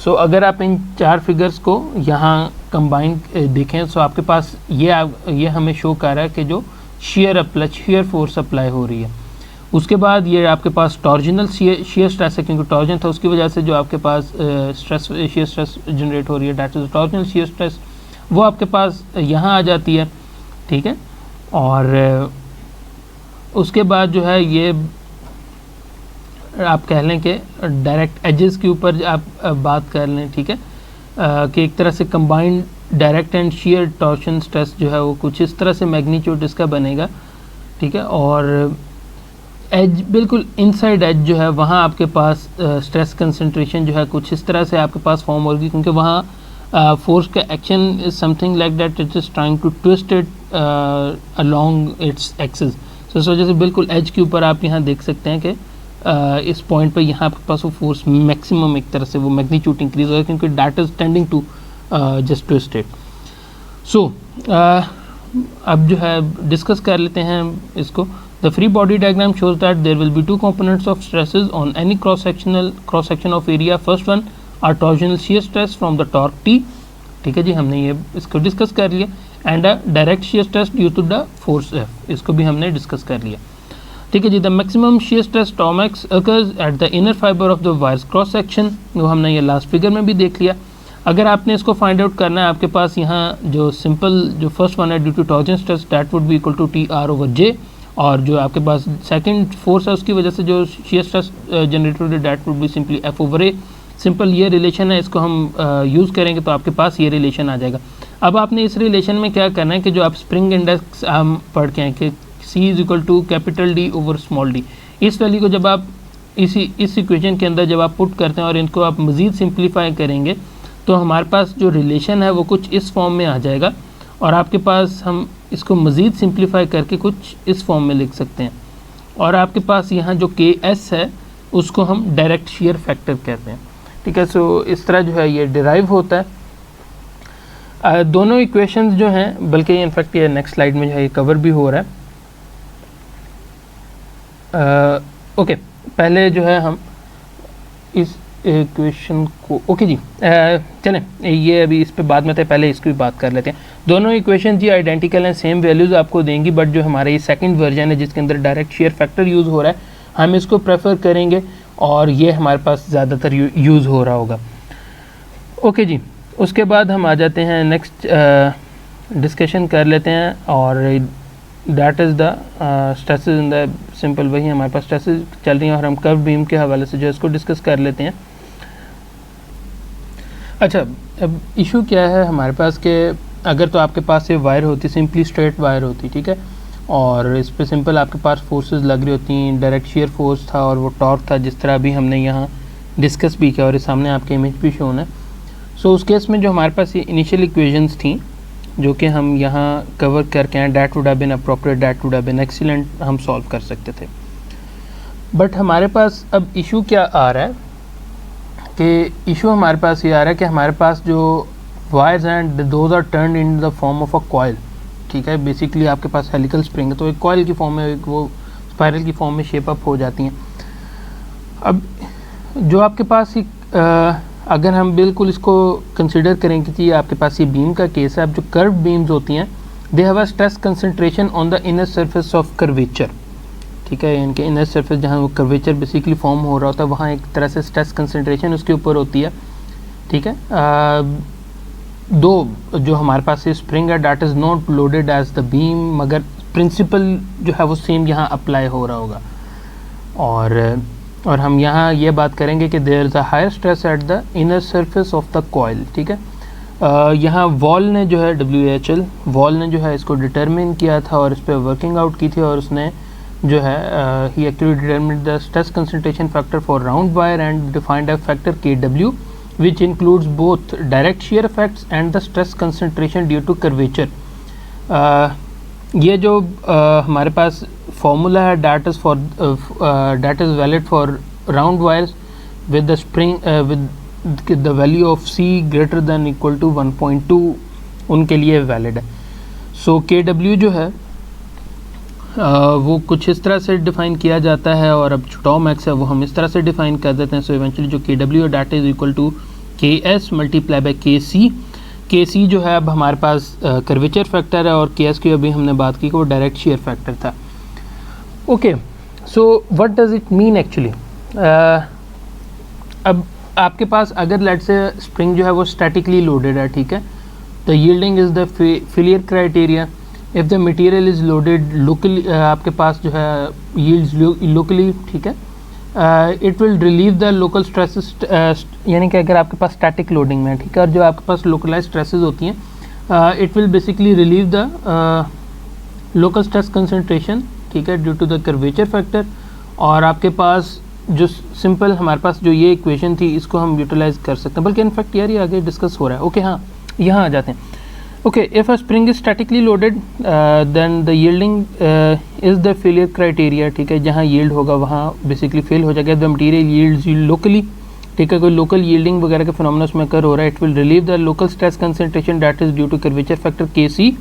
सो अगर आप इन चार फिगर्स को यहाँ कंबाइन देखें, सो आपके पास ये हमें शो कर रहा है कि जो शेयर फोर्स अप्लाई हो रही है। उसके बाद ये आपके पास टॉर्जनल शेयर स्ट्रेस है, क्योंकि टॉर्जन था उसकी वजह से जो आपके पास शेयर स्ट्रेस जनरेट हो रही है, that is torsional shear stress, वो आपके पास यहाँ आ जाती है। ठीक है, और उसके बाद जो है ये आप कह लें कि डायरेक्ट एजेस के ऊपर आप बात कर लें। ठीक है, कि एक तरह से combined direct and share torsion stress जो है वो कुछ इस तरह से मैग्नीट्यूड इसका बनेगा। ठीक है, और एज बिल्कुल इनसाइड एज जो है वहाँ आपके पास स्ट्रेस कंसंट्रेशन जो है कुछ इस तरह से आपके पास फॉर्म होगी, क्योंकि वहाँ फोर्स का action is something like that it is trying to twist it along its axis. So इस वजह से बिल्कुल एज के ऊपर आप यहाँ देख सकते हैं कि इस पॉइंट पर यहाँ आपके पास वो फोर्स मैक्सिमम एक तरह से वो मैग्नीट्यूड इंक्रीज होगा, क्योंकि that is tending to just twist it. So अब जो है डिस्कस कर लेते हैं इसको। The free body diagram shows that there will be two components of stresses on any cross section of area. First one are torsional shear stress from the torque T। ठीक है जी, हमने ये इसको डिस्कस कर लिया। And a direct shear stress due to the force F, इसको भी हमने डिस्कस कर लिया। ठीक है जी, the maximum shear stress tau max occurs at the inner fibre of the wire's cross section, वो हमने ये लास्ट फिगर में भी देख लिया। अगर आपने इसको फाइंड आउट करना है, आपके पास यहाँ जो सिंपल जो फर्स्ट वन है due to torsion stress that would be equal to TR/J, और जो आपके पास सेकंड फोर्स है उसकी वजह से जो shear स्ट्रेस जनरेट हो रही है that would be simply F/A। Simple ये रिलेशन है, इसको हम यूज़ करेंगे तो आपके पास ये रिलेशन आ जाएगा। अब आपने इस रिलेशन में क्या करना है कि जो आप स्प्रिंग इंडेक्स हम पढ़ के हैं कि C is equal to D/small d, इस वैल्यू को जब आप इस इक्वेशन के अंदर जब आप पुट करते हैं और इनको आप मज़ीद सिंप्लीफाई करेंगे तो हमारे पास जो रिलेशन है वो कुछ इस फॉर्म में आ जाएगा, और आपके पास हम इसको मज़ीद सिंप्लीफाई करके कुछ इस फॉर्म में लिख सकते हैं। और आपके पास यहाँ जो KS है उसको हम डायरेक्ट शेयर फैक्टर कहते हैं। ठीक है, सो इस तरह जो है ये डिराइव होता है। दोनों इक्वेशंस जो हैं, बल्कि इनफैक्ट ये नेक्स्ट स्लाइड में जो है ये कवर भी हो रहा है। ओके, पहले जो है हम इस इक्वेशन को ओके जी चलें, ये अभी इस पे बाद में थे, पहले इसकी भी बात कर लेते हैं। दोनों इक्वेशन जी आइडेंटिकल हैं, सेम वैल्यूज़ आपको देंगी, बट जो हमारा ये सेकंड वर्जन है जिसके अंदर डायरेक्ट शेयर फैक्टर यूज़ हो रहा है, हम इसको प्रेफर करेंगे और ये हमारे पास ज़्यादातर यूज़ हो रहा होगा। ओके जी, उसके बाद हम आ जाते हैं नेक्स्ट डिस्कशन कर लेते हैं, और that is the stresses in the simple, वही हमारे पास स्ट्रेसेस चल रही हैं और हम कर्व बीम के हवाले से जो इसको डिस्कस कर लेते हैं। अच्छा, अब इशू क्या है हमारे पास कि अगर तो आपके पास ये वायर होती, सिंपली स्ट्रेट वायर होती, ठीक है, और इस पर सिंपल आपके पास फोर्सेस लग रही होती, डायरेक्ट शेयर फोर्स था और वो टॉर्क था, जिस तरह अभी हमने यहाँ डिस्कस भी किया और इस सामने आपके इमेज भी शोन है। सो उस केस में जो हमारे पास ये इनिशियल इक्वेशंस थी जो कि हम यहाँ कवर करके हैं, that would have been appropriate, that would have been excellent, हम सॉल्व कर सकते थे। बट हमारे पास अब इशू क्या आ रहा है कि इशू हमारे पास ये आ रहा है कि हमारे पास जो वायर्स हैं those are turned in the form of a coil. ठीक है, बेसिकली आपके पास हेलिकल स्प्रिंग है तो एक कॉइल की फॉर्म में, एक वो स्पाइरल की फॉर्म में शेप अप हो जाती हैं। अब जो आपके पास एक अगर हम बिल्कुल इसको कंसिडर करें कि आपके पास ये बीम का केस है, अब जो कर्व बीम्स होती हैं they have a stress concentration on the inner surface of curvature. ठीक है, इनके इनर सरफेस जहाँ वो कर्वेचर बेसिकली फॉर्म हो रहा होता है वहाँ एक तरह से स्ट्रेस कंसंट्रेशन उसके ऊपर होती है। ठीक है, दो जो हमारे पास ये स्प्रिंग है that is not loaded as the beam, मगर प्रिंसिपल जो है वो सेम यहाँ अप्लाई हो रहा होगा। और हम यहाँ ये बात करेंगे कि there is a higher stress at the inner surface of the coil. ठीक है, यहाँ वॉल ने जो है WHL वॉल ने जो है इसको डिटरमिन किया था और इस पर वर्किंग आउट की थी, और उसने जो है ही actually determined the stress concentration factor for round wire and defined a factor KW which includes both direct shear effects and the stress concentration due to curvature. ये जो हमारे पास फॉर्मूला है that is valid for round wires with the spring with the value of C greater than equal to 1.2 उनके लिए valid है. सो KW जो है वो कुछ इस तरह से डिफ़ाइन किया जाता है और अब जो टॉम एक्स है वो हम इस तरह से डिफ़ाइन कर देते हैं. सो इवेंचुअली जो KW है that is equal to KS multiply by KC जो है अब हमारे पास कर्वेचर फैक्टर है और KS की अभी हमने बात की कि वो डायरेक्ट शेयर फैक्टर था. Okay, so what does it mean actually. अब आपके पास अगर लेट से स्प्रिंग जो है वो स्टैटिकली लोडेड है, ठीक है, the yielding is the failure criteria. If the material is loaded locally, आपके पास जो है यील्ड्स लोकली, ठीक है, it will relieve the local stresses. यानी कि अगर आपके पास स्टैटिक लोडिंग में है, ठीक है, और जो आपके पास लोकलाइज स्ट्रेसेस होती हैं, it will basically relieve the local stress concentration, ठीक है, due to the curvature factor. और आपके पास जो सिंपल हमारे पास जो ये इक्वेशन थी इसको हम यूटिलाइज कर सकते हैं, बल्कि इनफैक्ट यार ये आगे डिस्कस हो रहा है. ओके, हाँ, यहाँ आ जाते हैं. Okay, if a spring is statically loaded, then the yielding is the failure criteria, ठीक है, जहाँ yield होगा वहाँ basically fail हो जाएगा. The material yields locally, ठीक है, कोई local yielding वगैरह के phenomena उसमें occur हो रहा है, it will relieve the local stress concentration that is due to curvature factor Kc,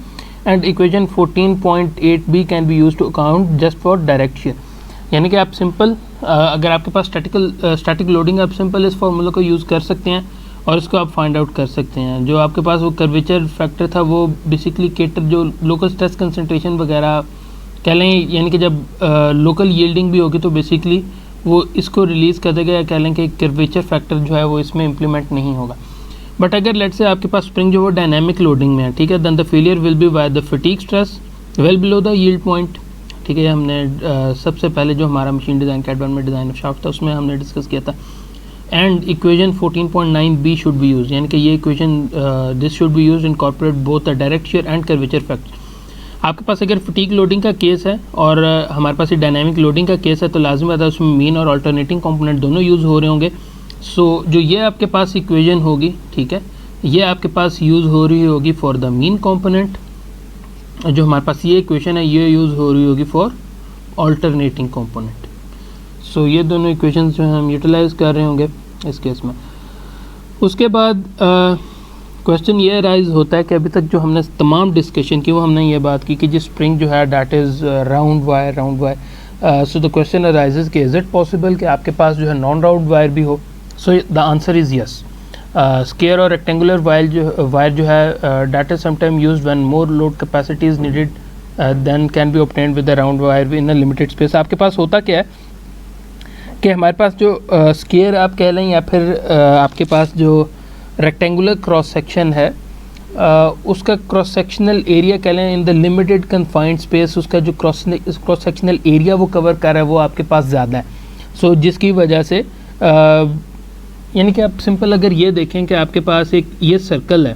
and equation 14.8b can be used to account just for direct shear. यानी कि आप सिंपल अगर आपके पास static loading आप सिंपल इस फार्मूला को use कर सकते हैं और इसको आप फाइंड आउट कर सकते हैं. जो आपके पास वो कर्वेचर फैक्टर था वो बेसिकली केटर जो लोकल स्ट्रेस कंसंट्रेशन वगैरह कह लें, यानी कि जब लोकल यील्डिंग भी होगी तो बेसिकली वो इसको रिलीज़ कर देगा, या कह लें कि कर्वेचर फैक्टर जो है वो इसमें इम्प्लीमेंट नहीं होगा. बट अगर लेट से आपके पास स्प्रिंग जो वो डायनामिक लोडिंग में है, ठीक है, then the failure will be by the fatigue stress well below the yield point. ठीक है, हमने सबसे पहले जो हमारा मशीन डिज़ाइन का एडवांस में डिज़ाइन ऑफ शाफ्ट था उसमें हमने डिस्कस किया था. And equation 14.9b should be use, यानी कि ये equation this should be use incorporate both the direct shear and curvature factor. आपके पास अगर फटीग लोडिंग का केस है और हमारे पास ये डायनामिक लोडिंग का केस है तो लाजमी बात है उसमें मीन और अल्टरनेटिंग कंपोनेंट दोनों यूज़ हो रहे होंगे. सो जो ये आपके पास इक्वेशन होगी, ठीक है, ये आपके पास यूज़ हो रही होगी फॉर द मीन कंपोनेंट. जो हमारे पास ये इक्वेशन है ये यूज़ हो रही होगी फॉर अल्टरनेटिंग कंपोनेंट. सो ये दोनों इक्वेशंस जो हैं हम यूटिलाइज़ कर रहे होंगे इस केस में. उसके बाद क्वेश्चन ये राइज होता है कि अभी तक जो हमने तमाम डिस्कशन की वो हमने ये बात की कि जिस स्प्रिंग जो है that is round wire. So the question arises कि इज़ इट पॉसिबल कि आपके पास जो है नॉन राउंड वायर भी हो. So the answer is yes. Square और रेक्टेंगुलर वायर जो है that is sometime used when more load capacity is needed than can be obtained with the round wire in a limited space. आपके पास होता क्या है कि हमारे पास जो स्क्वायर आप कह लें या फिर आपके पास जो रेक्टेंगुलर क्रॉस सेक्शन है उसका क्रॉस सेक्शनल एरिया कह लें in the limited confined space, उसका जो क्रॉस सेक्शनल एरिया वो कवर कर रहा है वो आपके पास ज़्यादा है. सो जिसकी वजह से यानी कि आप सिंपल अगर ये देखें कि आपके पास एक ये सर्कल है,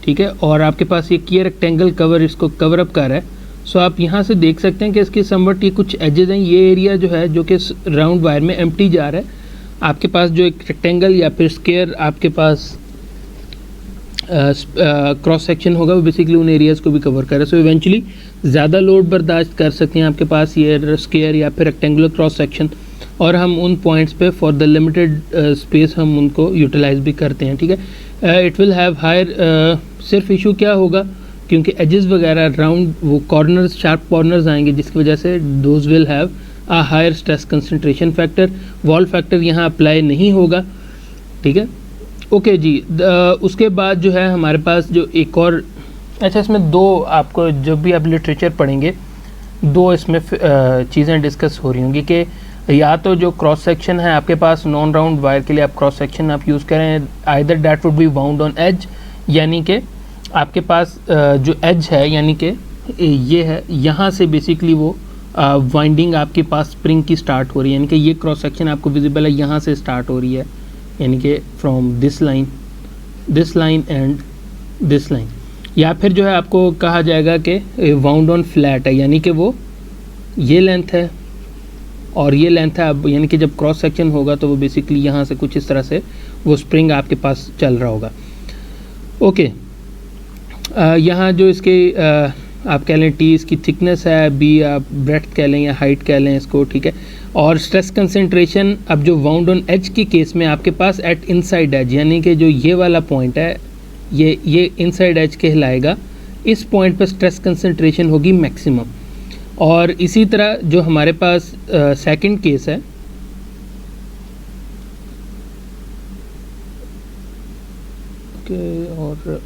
ठीक है, और आपके पास एक ये रेक्टेंगल कवर इसको कवर अप कर रहा है. सो आप यहाँ से देख सकते हैं कि इसके समवट ये कुछ एजेस हैं. ये एरिया जो है जो कि राउंड वायर में एम्प्टी जा रहा है. आपके पास जो एक रेक्टेंगल या फिर स्क्वायर आपके पास क्रॉस सेक्शन होगा वो बेसिकली उन एरियाज़ को भी कवर कर रहा है. सो इवेंचुअली ज़्यादा लोड बर्दाश्त कर सकते हैं आपके पास ये स्क्वायर या फिर रेक्टेंगुलर क्रॉस सेक्शन, और हम उन पॉइंट्स पे फॉर द लिमिटेड स्पेस हम उनको यूटिलाइज भी करते हैं. ठीक है, इट विल हैव हायर. सिर्फ इशू क्या होगा क्योंकि एजेस वगैरह राउंड वो कॉर्नर्स शार्प कॉर्नर्स आएंगे जिसकी वजह से those will have a higher stress concentration factor. Wahl factor यहाँ अप्लाई नहीं होगा. ठीक है, ओके जी. उसके बाद जो है हमारे पास जो एक और अच्छा इसमें दो आपको जब भी आप लिटरेचर पढ़ेंगे दो इसमें चीज़ें डिस्कस हो रही होंगी कि या तो जो क्रॉस सेक्शन है आपके पास नॉन राउंड वायर के लिए आप क्रॉस सेक्शन आप यूज़ करें either that would be wound on edge, यानी कि आपके पास जो एज है यानी कि ये है यहाँ से बेसिकली वो वाइंडिंग आपके पास स्प्रिंग की स्टार्ट हो रही है, यानी कि ये क्रॉस सेक्शन आपको विजिबल है यहाँ से स्टार्ट हो रही है, यानी कि from this line and this line. या फिर जो है आपको कहा जाएगा कि वाउंड ऑन फ्लैट है, यानी कि वो ये लेंथ है और ये लेंथ है। अब यानी कि जब क्रॉस सेक्शन होगा तो वो बेसिकली यहाँ से कुछ इस तरह से वो स्प्रिंग आपके पास चल रहा होगा। ओके, यहाँ जो इसके आप कह लें टी इसकी थिकनेस है, बी आप ब्रेड्थ कह लें या हाइट कह लें इसको, ठीक है। और स्ट्रेस कंसंट्रेशन अब जो वाउंड ऑन एज के केस में आपके पास एट इनसाइड एज, यानी कि जो ये वाला पॉइंट है ये इनसाइड एज कहलाएगा। इस पॉइंट पर स्ट्रेस कंसंट्रेशन होगी मैक्सिमम। और इसी तरह जो हमारे पास सेकंड केस है, और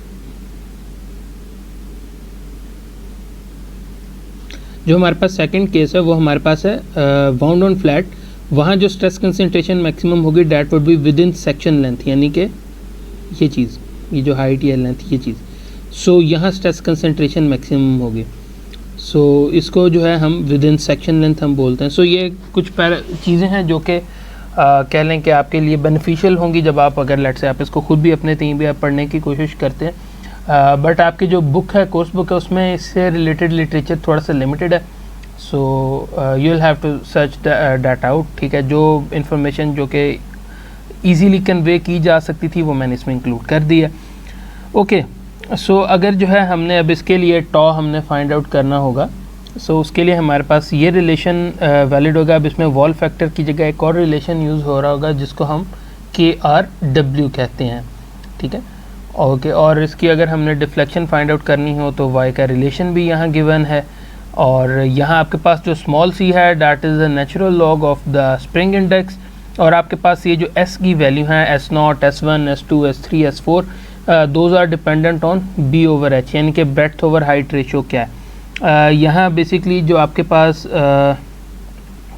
जो हमारे पास सेकंड केस है वो हमारे पास है वाउंड ऑन फ्लैट। वहाँ जो स्ट्रेस कंसंट्रेशन मैक्सिमम होगी that would be with in section length, यानी कि ये चीज़, ये जो हाइट या लेंथ ये चीज़। सो यहाँ स्ट्रेस कंसंट्रेशन मैक्सिमम होगी। सो इसको जो है हम विद इन सेक्शन लेंथ हम बोलते हैं। सो ये कुछ चीज़ें हैं जो कि कह लें कि आपके लिए बेनिफिशियल होंगी जब आप अगर लेट से आप इसको खुद भी अपने तीन भी आप पढ़ने की कोशिश करते हैं। बट आपकी जो बुक है, कोर्स बुक है, उसमें इससे रिलेटेड लिटरेचर थोड़ा सा लिमिटेड है। So you will have to search that out, ठीक है। जो इन्फॉर्मेशन जो कि ईजीली कन्वे की जा सकती थी वो मैंने इसमें इंक्लूड कर दी है। ओके, सो अगर जो है हमने अब इसके लिए टॉ हमने फाइंड आउट करना होगा। सो उसके लिए हमारे पास ये रिलेशन वैलिड होगा। अब इसमें वॉल फैक्टर की जगह एक और रिलेशन यूज़ हो रहा होगा जिसको हम KRW कहते हैं, ठीक है। ओके, और इसकी अगर हमने डिफ्लेक्शन फाइंड आउट करनी हो तो y का रिलेशन भी यहाँ गिवन है। और यहाँ आपके पास जो स्मॉल c है that is the natural log of the spring index. और आपके पास ये जो s की वैल्यू हैं S0, S1, S2, S3, S4 those are dependent on b over h, यानी कि ब्रेड्थ ओवर हाइट रेशो क्या है। यहाँ बेसिकली जो आपके पास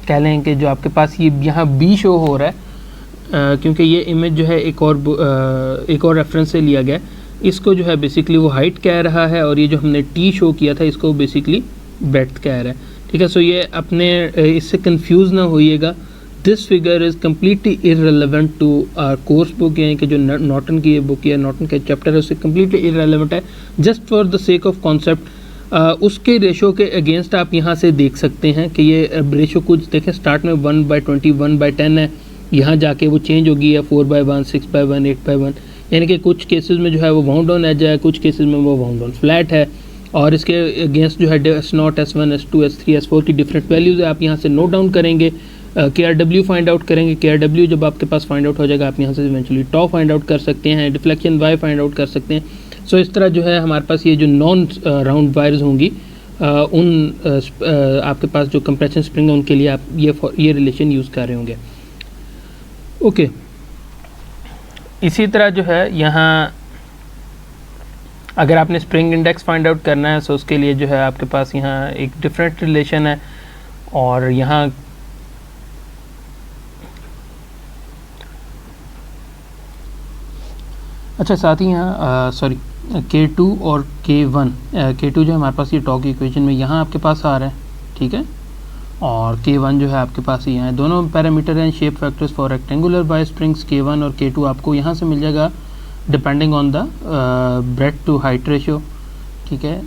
कह लें कि जो आपके पास ये यहाँ b शो हो रहा है, क्योंकि ये इमेज जो है एक और रेफरेंस से लिया गया है। इसको जो है बेसिकली वो हाइट कह रहा है और ये जो हमने t शो किया था इसको बेसिकली ब्रेड्थ कह रहा है, ठीक है। सो ये अपने इससे कंफ्यूज ना होइएगा। This figure is completely irrelevant to our course book, यानी कि जो नॉर्टन की ये बुक या नॉर्टन का चैप्टर है उससे कम्प्लीटली इररेलेवेंट है। Just for the sake of concept उसके रेशो के अगेंस्ट आप यहाँ से देख सकते हैं कि ये रेशो कुछ देखें, स्टार्ट में 1/20, 1/10 है, यहाँ जाके वो चेंज होगी है 4/1, 6/1, 8/1, यानी कि कुछ केसेस में जो है वो वाउंड ऑन एज है, कुछ केसेस में वो वाउंड ऑन फ्लैट है। और इसके अगेंस्ट जो है S0, S1, S2, S3, S4 की डिफरेंट वैल्यूज़ है, आप यहाँ से नोट डाउन करेंगे। KRW फाइंड आउट करेंगे। KRW जब आपके पास फाइंड आउट हो जाएगा आप यहाँ से इवेंचुअली टॉ फाइंड आउट कर सकते हैं, डिफ्लेक्शन y फाइंड आउट कर सकते हैं। सो इस तरह जो है हमारे पास ये जो नॉन राउंड वायर्स होंगी आपके पास जो कंप्रेशन स्प्रिंग है उनके लिए आप ये रिलेशन यूज़ कर रहे होंगे। ओके, इसी तरह जो है यहाँ अगर आपने स्प्रिंग इंडेक्स फाइंड आउट करना है तो उसके लिए जो है आपके पास यहाँ एक डिफरेंट रिलेशन है। और यहाँ अच्छा साथ ही यहाँ सॉरी K2 और K1, K2 जो हमारे पास ये टॉ की इक्वेशन में यहाँ आपके पास आ रहा है, ठीक है। और K1 जो है आपके पास यहाँ है। दोनों पैरामीटर हैं shape factors for rectangular wire springs. K1 और K2 आपको यहाँ से मिल जाएगा depending on the breadth to height ratio, ठीक है।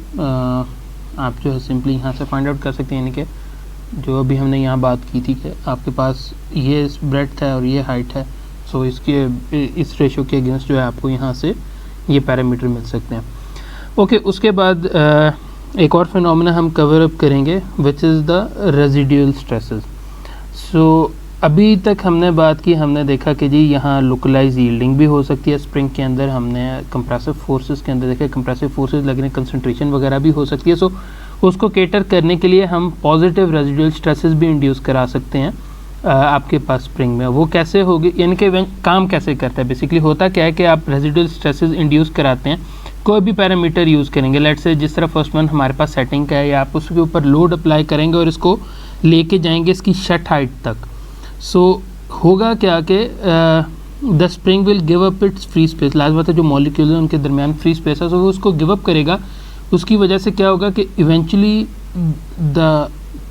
आप जो है सिंपली यहाँ से फाइंड आउट कर सकते हैं, यानी कि जो अभी हमने यहाँ बात की थी कि आपके पास ये ब्रेड्थ है और ये हाइट है। सो इसके इस रेशियो के अगेंस्ट जो है आपको यहाँ से ये पैरामीटर मिल सकते हैं। ओके, उसके बाद एक और फिनोमेना हम कवर अप करेंगे which is the residual stresses. So अभी तक हमने बात की, हमने देखा कि जी यहाँ लोकलाइज यील्डिंग भी हो सकती है स्प्रिंग के अंदर। हमने कंप्रेसिव फोर्सेस के अंदर देखा कंप्रेसिव फोर्सेस लगने, कंसंट्रेशन वगैरह भी हो सकती है। सो उसको केटर करने के लिए हम पॉजिटिव रेजिडुअल स्ट्रेसेस भी इंड्यूस करा सकते हैं आपके पास स्प्रिंग में। वो कैसे होगी, यानी कि काम कैसे करता है, बेसिकली होता क्या है कि आप रेजिडुअल स्ट्रेसेस इंड्यूस कराते हैं, कोई भी पैरामीटर यूज़ करेंगे। लेट्स से जिस तरह फर्स्ट वन हमारे पास सेटिंग का है, या आप उसके ऊपर लोड अप्लाई करेंगे और इसको लेके जाएंगे इसकी शट हाइट तक। सो होगा क्या कि the spring will give up it's free space. लाजमी बात है जो मॉलिक्यूल है उनके दरमियान फ्री स्पेस है, सो वो उसको गिव अप करेगा। उसकी वजह से क्या होगा कि eventually the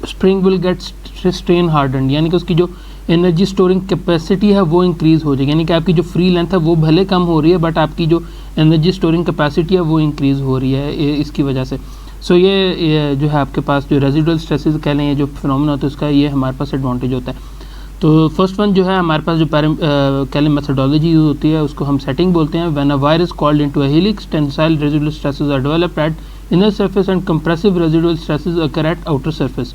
spring will get strain harden, यानी कि उसकी जो एनर्जी स्टोरिंग कैपेसिटी है वो इंक्रीज़ हो जाएगी। यानी कि आपकी जो फ्री लेंथ है वो भले कम हो रही है बट आपकी जो एनर्जी स्टोरिंग कैपेसिटी है वो इंक्रीज़ हो रही है इसकी वजह से। सो ये जो है आपके पास जो रेजिडुअल स्ट्रेसेस कह लें, ये जो फिनोमेना होता है उसका ये हमारे पास एडवांटेज होता है। तो फर्स्ट वन जो है हमारे पास जो कह लें मेथडोलॉजी यूज होती है उसको हम सेटिंग बोलते हैं। When a wire is coiled into a helix, tensile residual stresses are developed at inner surface and compressive residual stresses occur at outer surface.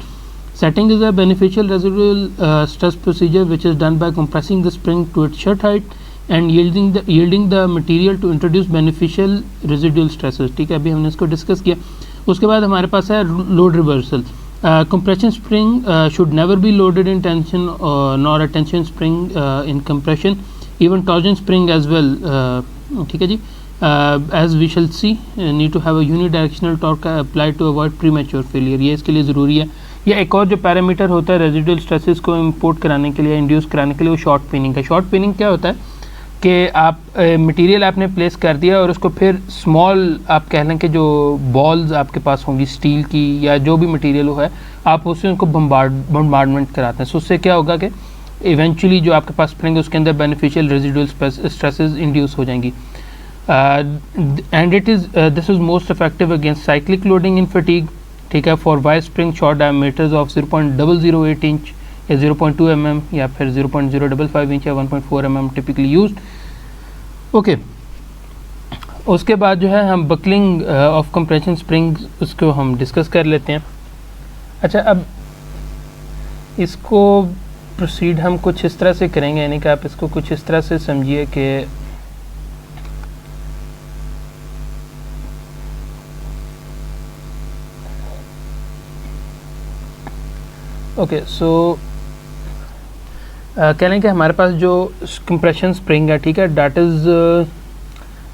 Setting is a beneficial residual stress procedure which is done by compressing the spring to its shut height and yielding the material to introduce beneficial residual stresses. ठीक है, अभी हमने इसको discuss किया। उसके बाद हमारे पास है load reversal. Compression spring should never be loaded in tension nor a tension spring in compression, even torsion spring as well. ठीक है जी, as we shall see, need to have a unidirectional torque applied to avoid premature failure. ये इसके लिए ज़रूरी है। या एक और जो पैरामीटर होता है रेजिडुअल स्ट्रेसेस को इम्पोर्ट कराने के लिए, इंड्यूस कराने के लिए, वो शॉर्ट पिनिंग है। शॉर्ट पिनिंग क्या होता है कि आप मटेरियल आपने प्लेस कर दिया और उसको फिर स्मॉल आप कह लें कि जो बॉल्स आपके पास होंगी स्टील की या जो भी मटेरियल हो है, आप उससे उनको बम्बार्डमेंट कराते हैं। सो उससे क्या होगा कि इवेंचुअली जो आपके पास स्प्रिंग है उसके अंदर बेनिफिशियल रेजिडुअल स्ट्रेसेस इंड्यूस हो जाएंगी। And this is most effective against cyclic loading in fatigue. ठीक है, for wide spring short diameters of 0.008 inch या 0.2 mm या फिर 0.055 इंच या 1.4 mm टिपिकली यूज्ड। ओके, उसके बाद जो है हम बकलिंग ऑफ कंप्रेशन स्प्रिंग उसको हम डिस्कस कर लेते हैं। अच्छा, अब इसको प्रोसीड हम कुछ इस तरह से करेंगे, यानी कि आप इसको कुछ इस तरह से समझिए कि ओके, सो कह लें कि हमारे पास जो कंप्रेशन स्प्रिंग है, ठीक है, that is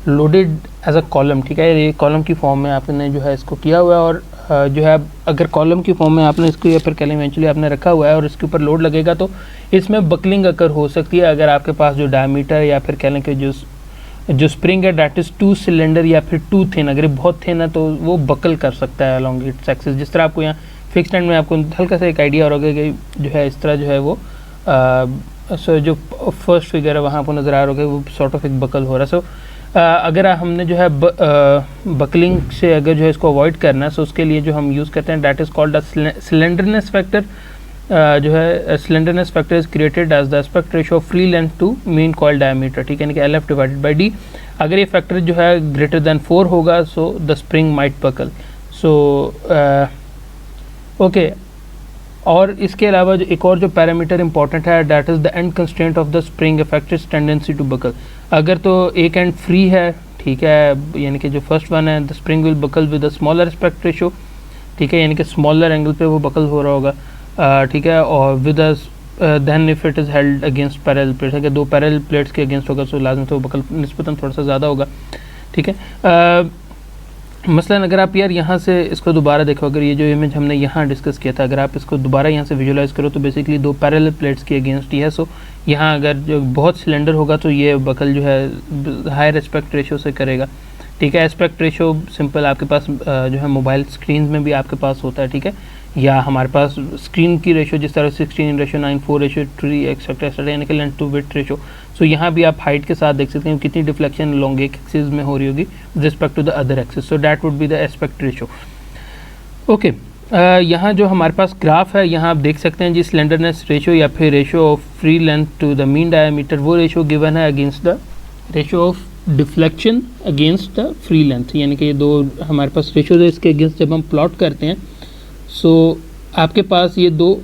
loaded as a column. ठीक है, ये कॉलम की फॉर्म में आपने जो है इसको किया हुआ है और जो है अगर कॉलम की फॉर्म में आपने इसको या फिर कह लें इवेंचुअली आपने रखा हुआ है और इसके ऊपर लोड लगेगा तो इसमें बकलिंग अकर हो सकती है। अगर आपके पास जो डायमीटर या फिर कह लें कि जो स्प्रिंग है डैट इज़ टू सिलेंडर या फिर टू थिन, अगर बहुत थिन है तो वो बकल कर सकता है अलॉन्ग इट्स एक्सिस। जिस तरह आपको यहाँ फिक्स एंड में आपको हल्का सा एक आइडिया हो रहा है कि जो है इस तरह जो है वो सो जो फर्स्ट फिगर है वहाँ आपको नज़र आ रहा होगा वो सॉर्ट ऑफ एक बकल हो रहा है। सो अगर हमने जो है बकलिंग से अगर जो है इसको अवॉइड करना है, सो उसके लिए जो हम यूज़ करते हैं that is called a slenderness factor. जो है slenderness factor is created as the aspect ratio of free length to mean coil diameter. ठीक है, यानी कि LF डिवाइडेड बाई D। अगर ये फैक्टर जो है ग्रेटर दैन 4 होगा so the spring might buckle. So okay, और इसके अलावा जो एक और जो पैरामीटर इंपॉर्टेंट है that is the end constraint of the spring affect is tendency to buckle. अगर तो एक एंड फ्री है, ठीक है, यानी कि जो फर्स्ट वन है the spring will buckle with a smaller aspect ratio. ठीक है, यानी कि स्मॉलर एंगल पे वो बकल हो रहा होगा। ठीक है, और with then if it is held against parallel plates, अगर दो पैरेलल प्लेट्स के अगेंस्ट होगा तो लाजमी तो बकल निस्बतन थोड़ा सा ज़्यादा होगा। ठीक है, मसलन अगर आप यार यहाँ से इसको दोबारा देखो, अगर ये जो इमेज हमने यहाँ डिस्कस किया था अगर आप इसको दोबारा यहाँ से विजुलाइज करो तो बेसिकली दो पैरेलल प्लेट्स के अगेंस्ट ही है। सो यहाँ अगर जो बहुत सिलेंडर होगा तो ये बकल जो है हायर एस्पेक्ट रेशियो से करेगा। ठीक है, एस्पेक्ट रेशियो सिंपल आपके पास जो है मोबाइल स्क्रीन में भी आपके पास होता है। ठीक है, या हमारे पास स्क्रीन की रेशियो जिस तरह 16:9, 4:3 एक्सेट्रा, यानी कि लेंथ टू विड्थ रेशियो। सो यहाँ भी आप हाइट के साथ देख सकते हैं कितनी डिफ्लेक्शन लॉन्ग एक एक्सिस में हो रही होगी respect to the other axis. So that would be the aspect ratio. Okay, यहाँ जो हमारे पास ग्राफ है यहाँ आप देख सकते हैं जी स्लेंडरनेस रेशियो या फिर ratio of free length to the mean diameter, वो रेशियो गिवन है against the ratio of deflection against the free length. यानी कि ये दो हमारे पास रेशियोज है, इसके अगेंस्ट जब हम प्लॉट करते हैं सो आपके पास ये दो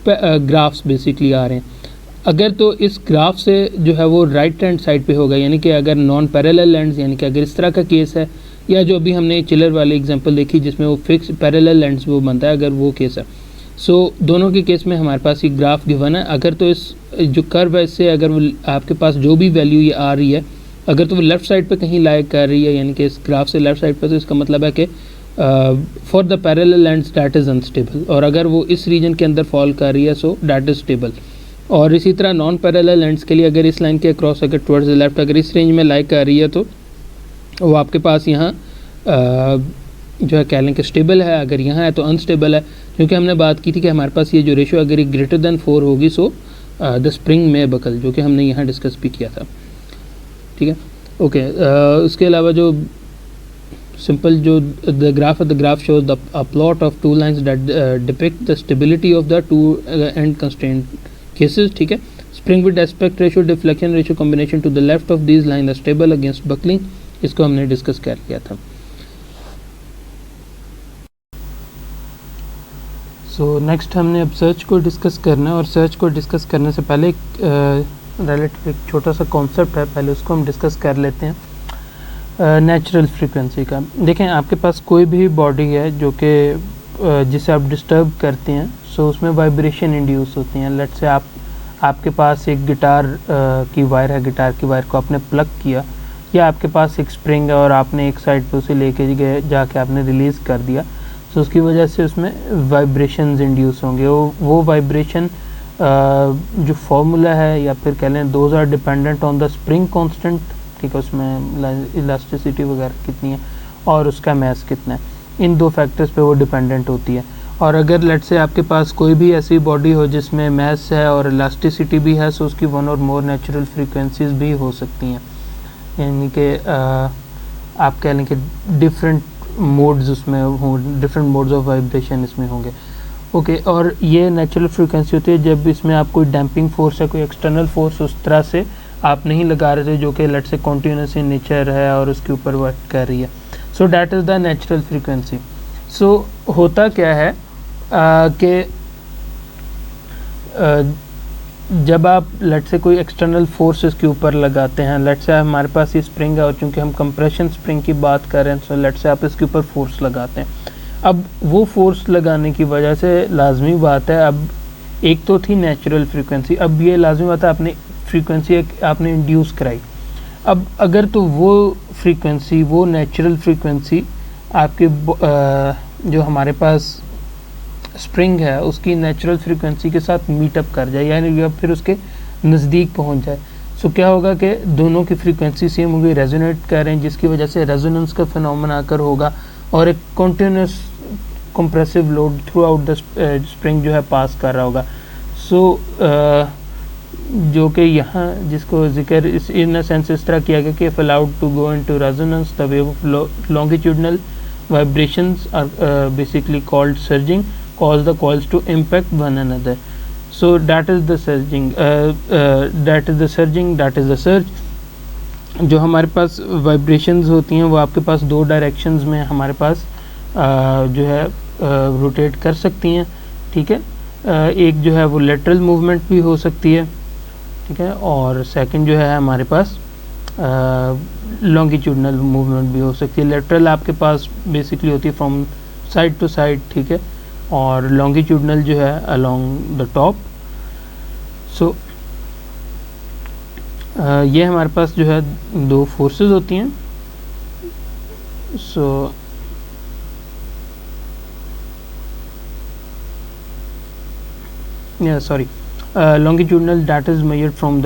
ग्राफ्स बेसिकली आ रहे हैं। अगर तो इस ग्राफ से जो है वो राइट हैंड साइड पे होगा, यानी कि अगर नॉन पैरेलल लेंस, यानी कि अगर इस तरह का केस है या जो अभी हमने चिलर वाली एग्जांपल देखी जिसमें वो फिक्स पैरेलल लेंस वो बनता है, अगर वो केस है सो दोनों के केस में हमारे पास ये ग्राफ गिवन है। अगर तो इस जो कर्व है इससे अगर वो आपके पास जो भी वैल्यू ये आ रही है अगर तो वो लेफ़्ट साइड पे कहीं लाई कर रही है, यानी कि इस ग्राफ से लेफ़्ट साइड पर, तो इसका मतलब है कि for the parallel lens that is unstable, और अगर वो इस रीजन के अंदर फॉल कर रही है सो डैट इज़ स्टेबल। और इसी तरह नॉन पैरेलल लेंस के लिए अगर इस लाइन के अक्रॉस अगर टुवर्ड्स द लेफ्ट अगर इस रेंज में लाई कर रही है तो वो आपके पास यहाँ जो है कह लें कि स्टेबल है, अगर यहाँ है तो अनस्टेबल है, क्योंकि हमने बात की थी कि हमारे पास ये जो रेशियो अगर ये ग्रेटर दैन 4 होगी सो द स्प्रिंग में बकल, जो कि हमने यहाँ डिस्कस भी किया था। ठीक है, ओके, उसके अलावा जो सिंपल जो the graph shows a plot of two lines that depict the stability of the two end constraint cases, ठीक है। Spring with aspect ratio deflection ratio combination to the left of these line are stable against buckling, इसको हमने discuss कर लिया था। So next हमने अब search को डिस्कस करना है, और सर्च को डिस्कस करने से पहले रिलेटिव एक छोटा सा कॉन्सेप्ट है, पहले उसको हम डिस्कस कर लेते हैं। नेचुरल फ्रीक्वेंसी का देखें, आपके पास कोई भी बॉडी है जो कि जिसे आप डिस्टर्ब करते हैं, सो उसमें वाइब्रेशन इंड्यूस होती हैं। लेट्स से आपके पास एक गिटार की वायर है, गिटार की वायर को आपने प्लग किया, या आपके पास एक स्प्रिंग है और आपने एक साइड पे उसे लेके गए जाके आपने रिलीज़ कर दिया, सो उसकी वजह से उसमें वाइब्रेशंस इंड्यूस होंगे। वो वाइब्रेशन जो फॉर्मूला है, या फिर कह लें those are dependent on the spring constant, ठीक है, उसमें इलास्टिसिटी वगैरह कितनी है और उसका मैस कितना है, इन दो फैक्टर्स पे वो डिपेंडेंट होती है। और अगर लेट्स से आपके पास कोई भी ऐसी बॉडी हो जिसमें मैस है और इलास्टिसिटी भी है, सो उसकी वन और मोर नेचुरल फ्रीक्वेंसीज भी हो सकती हैं, यानी कि आप कह लें कि डिफरेंट मोड्स उसमें हों, डिफरेंट मोड्स ऑफ वाइब्रेशन इसमें होंगे। ओके, और ये नेचुरल फ्रीक्वेंसी होती है जब इसमें आप कोई डैम्पिंग फोर्स है, कोई एक्सटर्नल फोर्स उस तरह से आप नहीं लगा रहे थे जो कि let's say continuous in nature है और उसके ऊपर वर्क कर रही है। So that is the natural frequency. So होता क्या है कि जब आप लेट्स से कोई एक्सटर्नल फोर्स इसके ऊपर लगाते हैं, लेट्स से हमारे पास ये स्प्रिंग है और चूँकि हम कंप्रेशन स्प्रिंग की बात कर रहे हैं, सो लेट्स से आप इसके ऊपर फोर्स लगाते हैं। अब वो फोर्स लगाने की वजह से लाजमी बात है, अब एक तो थी नेचुरल फ्रीक्वेंसी, अब ये लाजमी बात है आपने फ्रीक्वेंसी आपने इंड्यूस कराई। अब अगर तो वो फ्रीक्वेंसी, वो नेचुरल फ्रीक्वेंसी आपके जो हमारे पास स्प्रिंग है उसकी नेचुरल फ्रीक्वेंसी के साथ मीटअप कर जाए, यानी या फिर उसके नज़दीक पहुंच जाए, सो क्या होगा कि दोनों की फ्रीक्वेंसी सेम होगी, रेजोनेट कर रहे हैं, जिसकी वजह से रेजोनेंस का फिनोमेना आकर होगा और एक continuous compressive load through out the spring जो है पास कर रहा होगा। सो जो कि यहाँ जिसको जिक्र इस इन सेंस इस तरह किया गया कि if allowed to go into resonance the wave of longitudinal vibrations are basically called surging cause the coils to impact one another. So that is the surging, that is the surge। जो हमारे पास vibrations होती हैं वो आपके पास दो directions में हमारे पास जो है रोटेट कर सकती हैं, ठीक है। एक जो है वो लेटरल मूवमेंट भी हो सकती है, ठीक है, और सेकंड जो है हमारे पास लॉन्गिट्यूडनल मूवमेंट भी हो सकती है। लेटरल आपके पास बेसिकली होती है फ्रॉम साइड टू साइड, ठीक है, और लॉन्गिट्यूडनल जो है अलोंग द टॉप। सो ये हमारे पास जो है दो फोर्सेस होती हैं। So sorry longitudinal that is measured from the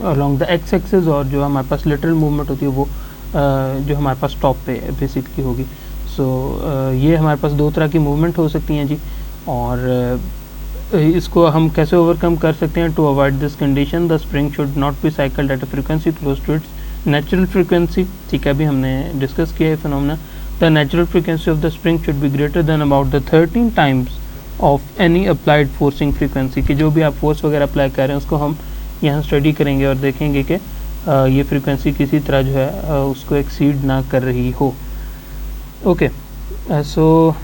along the x axis, और जो हमारे पास लेटरल मूवमेंट होती है वो जो हमारे पास टॉप पे बेसिकली होगी। सो ये हमारे पास दो तरह की मूवमेंट हो सकती हैं जी, और इसको हम कैसे ओवरकम कर सकते हैं। To avoid this condition the spring should not be cycled at a frequency close to its natural frequency, ठीक है, अभी हमने डिस्कस किया है phenomena. The natural frequency of the spring should be greater than about the 13 times of any applied forcing frequency, कि जो भी आप फोर्स वगैरह अप्लाई कर रहे हैं उसको हम यहाँ स्टडी करेंगे और देखेंगे कि ये फ्रीक्वेंसी किसी तरह जो है उसको एक्सीड ना कर रही हो। ओके, सो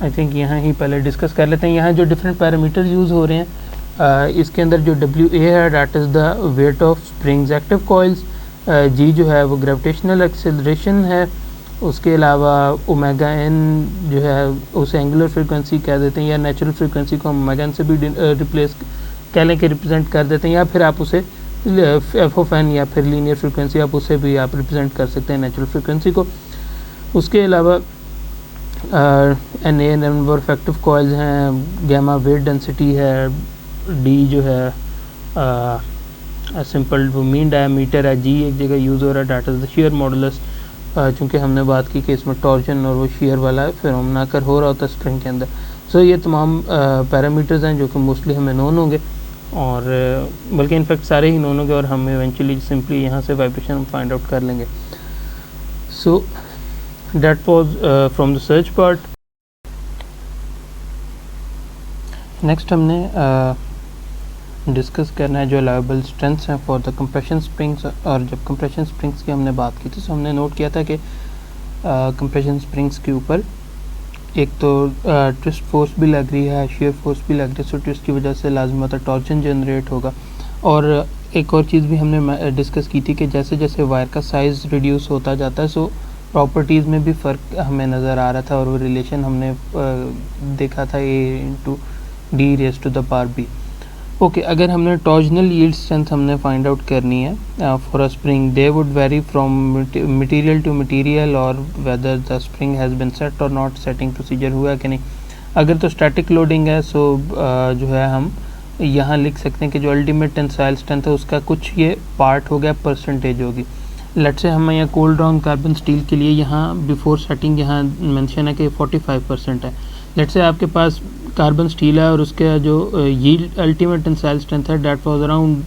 आई थिंक यहाँ ही पहले डिस्कस कर लेते हैं। यहाँ जो डिफरेंट पैरामीटर्स यूज़ हो रहे हैं, इसके अंदर जो WA है that is the weight of springs active coils, G जो है वो ग्रेविटेशनल एक्सेलरेशन है, उसके अलावा ओमेगा N जो है उसे एंगुलर फ्रीक्वेंसी कह देते हैं, या नेचुरल फ्रीक्वेंसी को हम ओमेगा N से भी रिप्लेस कह लें कि रिप्रेजेंट कर देते हैं, या फिर आप उसे f(n) या फिर लीनियर फ्रीक्वेंसी आप उसे भी आप रिप्रेजेंट कर सकते हैं नेचुरल फ्रीक्वेंसी को। उसके अलावा NA number of active coils हैं, गैमा वेट डेंसिटी है, D जो है सिंपल वो मीन डायमीटर है, G एक जगह यूज़ हो रहा है that is the share modulus, चूँकि हमने बात की कि इसमें टॉर्जन और वो शेयर वाला फिनोमेना कर हो रहा होता है स्प्रिंग के अंदर। सो ये तमाम पैरामीटर्स हैं जो कि मोस्टली हमें नोन होंगे। और बल्कि इनफैक्ट सारे ही नोन होंगे और हम इवेंचुअली सिंपली यहाँ से वाइब्रेशन हम फाइंड आउट कर लेंगे. So that was from the search part. Next हमने डिस्कस करना है जो अलाउएबल स्ट्रेंथ्स हैं फॉर द कंप्रेशन स्प्रिंग्स. और जब कंप्रेशन स्प्रिंग्स की हमने बात की थी तो हमने नोट किया था कि कंप्रेशन स्प्रिंग्स के ऊपर एक तो ट्विस्ट फोर्स भी लग रही है, शेयर फोर्स भी लग रही है. सो ट्विस्ट की वजह से लाजमी होता है टॉर्जन जनरेट होगा. और एक और चीज़ भी हमने डिस्कस की थी कि जैसे जैसे वायर का साइज़ रिड्यूस होता जाता है सो प्रॉपर्टीज़ में भी फ़र्क हमें नज़र आ रहा था. और वो रिलेशन हमने देखा था A/D⁻⁴B. ओके, अगर हमने टॉर्जनल यील्ड स्ट्रेंथ हमने फाइंड आउट करनी है for a spring, they would vary from material to material और whether the spring has been set or not. Setting procedure हुआ कि नहीं. अगर तो स्टैटिक लोडिंग है सो जो है हम यहाँ लिख सकते हैं कि जो अल्टीमेट टेंसाइल स्ट्रेंथ है उसका कुछ ये पार्ट हो गया, परसेंटेज होगी. लेट से हम यहाँ कोल्ड ड्रॉन्ग कार्बन स्टील के लिए यहाँ बिफोर सेटिंग यहाँ मेंशन है कि 45% है. लेट से आपके पास कार्बन स्टील है और उसके जो यील्ड अल्टीमेट टेंसाइल स्ट्रेंथ है दैट वाज अराउंड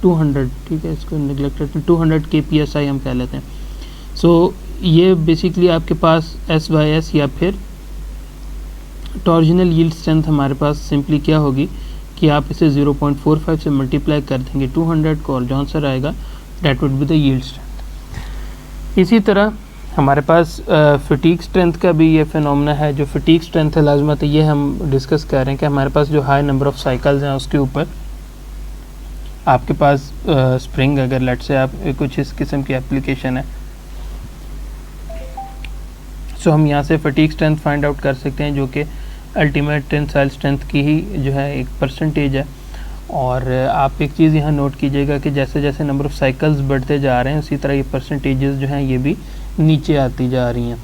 200. ठीक है, इसको नेग्लेक्टेड 200 kPSI हम कह लेते हैं. सो ये बेसिकली आपके पास SYS या फिर टॉर्जनल यील्ड स्ट्रेंथ हमारे पास सिंपली क्या होगी कि आप इसे 0.45 से मल्टीप्लाई कर देंगे 200 को और जो आंसर आएगा that would be the yield strength. इसी तरह हमारे पास फटीग स्ट्रेंथ का भी ये फिनोमेना है. जो फटीग स्ट्रेंथ है लाजमत ये हम डिस्कस कर रहे हैं कि हमारे पास जो हाई नंबर ऑफ साइकिल्स हैं उसके ऊपर आपके पास स्प्रिंग अगर लेट से आप कुछ इस किस्म की एप्लीकेशन है सो हम यहाँ से फटीग स्ट्रेंथ फाइंड आउट कर सकते हैं जो कि अल्टीमेट टेंसाइल स्ट्रेंथ की ही जो है एक परसेंटेज है. और आप एक चीज़ यहाँ नोट कीजिएगा कि जैसे जैसे नंबर ऑफ़ साइकिल्स बढ़ते जा रहे हैं उसी तरह ये परसेंटेजेस जो हैं ये भी नीचे आती जा रही हैं.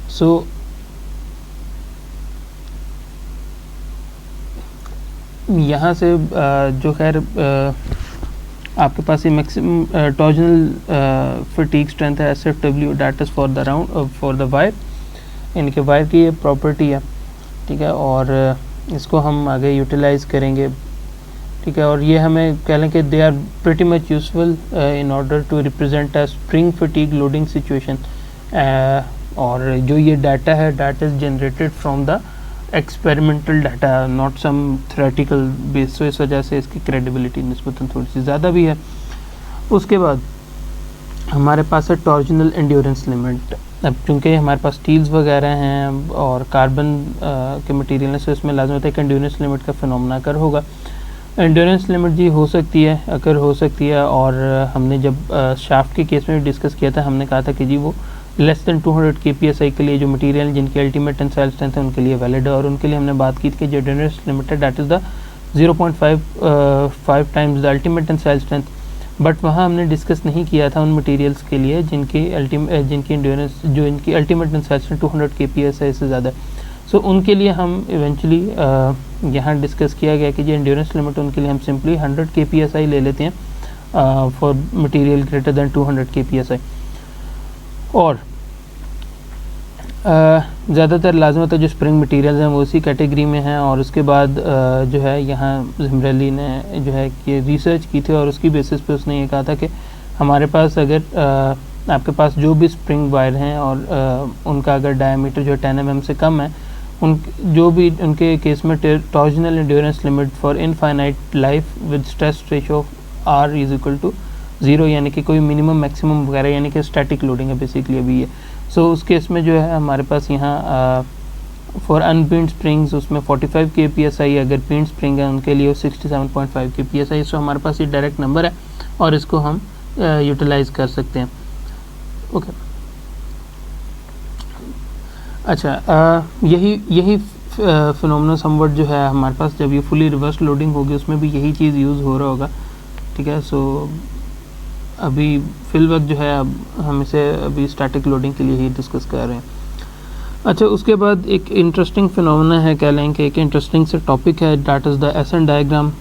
सो यहाँ से जो खैर आपके पास ये मैक्सिमम टॉर्जनल फटीग स्ट्रेंथ है SFW that is for the round for the wire. इनके वायर की ये प्रॉपर्टी है. ठीक है, और इसको हम आगे यूटिलाइज़ करेंगे. ठीक है, और ये हमें कह लें कि they are pretty much useful in order to represent a spring fatigue loading situation. और जो ये डाटा है that is generated from the experimental data not some theoretical base. तो इस वजह से इसकी क्रेडिबिलिटी निस्बतन थोड़ी सी ज़्यादा भी है. उसके बाद हमारे पास है टॉर्जनल एंड्योरेंस लिमिट. अब क्योंकि हमारे पास स्टील्स वगैरह हैं और कार्बन के मटेरियल है सो इसमें लाजमी होता है कि एंड्योरेंस लिमिट का फिनोमेना अगर होगा. एंड्योरेंस लिमिट जी हो सकती है, अगर हो सकती है. और हमने जब शाफ्ट के केस में भी डिस्कस किया था हमने कहा था कि जी वो लेस दैन 200 kPSI के लिए जो मटेरियल जिनकी अल्टीमेट टेंसाइल स्ट्रेंथ है उनके लिए वैलिड है. और उनके लिए हमने बात की थी कि जो एंड्योरेंस लिमिट है that is the 0.5 times the ultimate tensile strength. But वहाँ हमने डिस्कस नहीं किया था उन मटेरियल्स के लिए जिनकी एंड्योरेंस जो इनकी अल्टीमेट टेंसाइल स्ट्रेंथ 200 kPSI से ज़्यादा है. सो उनके लिए हम इवेंचुअली यहाँ डिस्कस किया गया कि जो एंड्योरेंस लिमिट उनके लिए हम सिंपली 100 kPSI ले लेते हैं for material greater than 200 kPSI. और ज़्यादातर लाजमत जो स्प्रिंग मटेरियल्स हैं वो उसी कैटेगरी में हैं. और उसके बाद जो है यहाँ ज़िमरली ने जो है कि रिसर्च की थी और उसकी बेसिस पे उसने ये कहा था कि हमारे पास अगर आपके पास जो भी स्प्रिंग वायर हैं और उनका अगर डायमीटर जो 10 mm से कम है उन जो भी उनके केस में torsional endurance limit for infinite life with stress ratio R is equal to 0 यानी कि कोई मिनिमम मैक्सिमम वगैरह यानी कि स्टैटिक लोडिंग है बेसिकली अभी ये. सो उस केस में जो है हमारे पास यहाँ फॉर अनपिंड स्प्रिंग्स उसमें 45 kPSI, अगर पिंड स्प्रिंग है उनके लिए 67.5 kPSI. सो हमारे पास ये डायरेक्ट नंबर है और इसको हम यूटिलाइज़ कर सकते हैं. ओके, अच्छा, यही फिनोमेना समवट जो है हमारे पास जब ये फुली रिवर्स लोडिंग होगी उसमें भी यही चीज़ यूज़ हो रहा होगा. ठीक है, सो अभी फिल वक्त जो है अब हम इसे अभी स्टैटिक लोडिंग के लिए ही डिस्कस कर रहे हैं. अच्छा, उसके बाद एक इंटरेस्टिंग फिनोमेना है, कह लें कि एक इंटरेस्टिंग से टॉपिक है that is the essence diagram,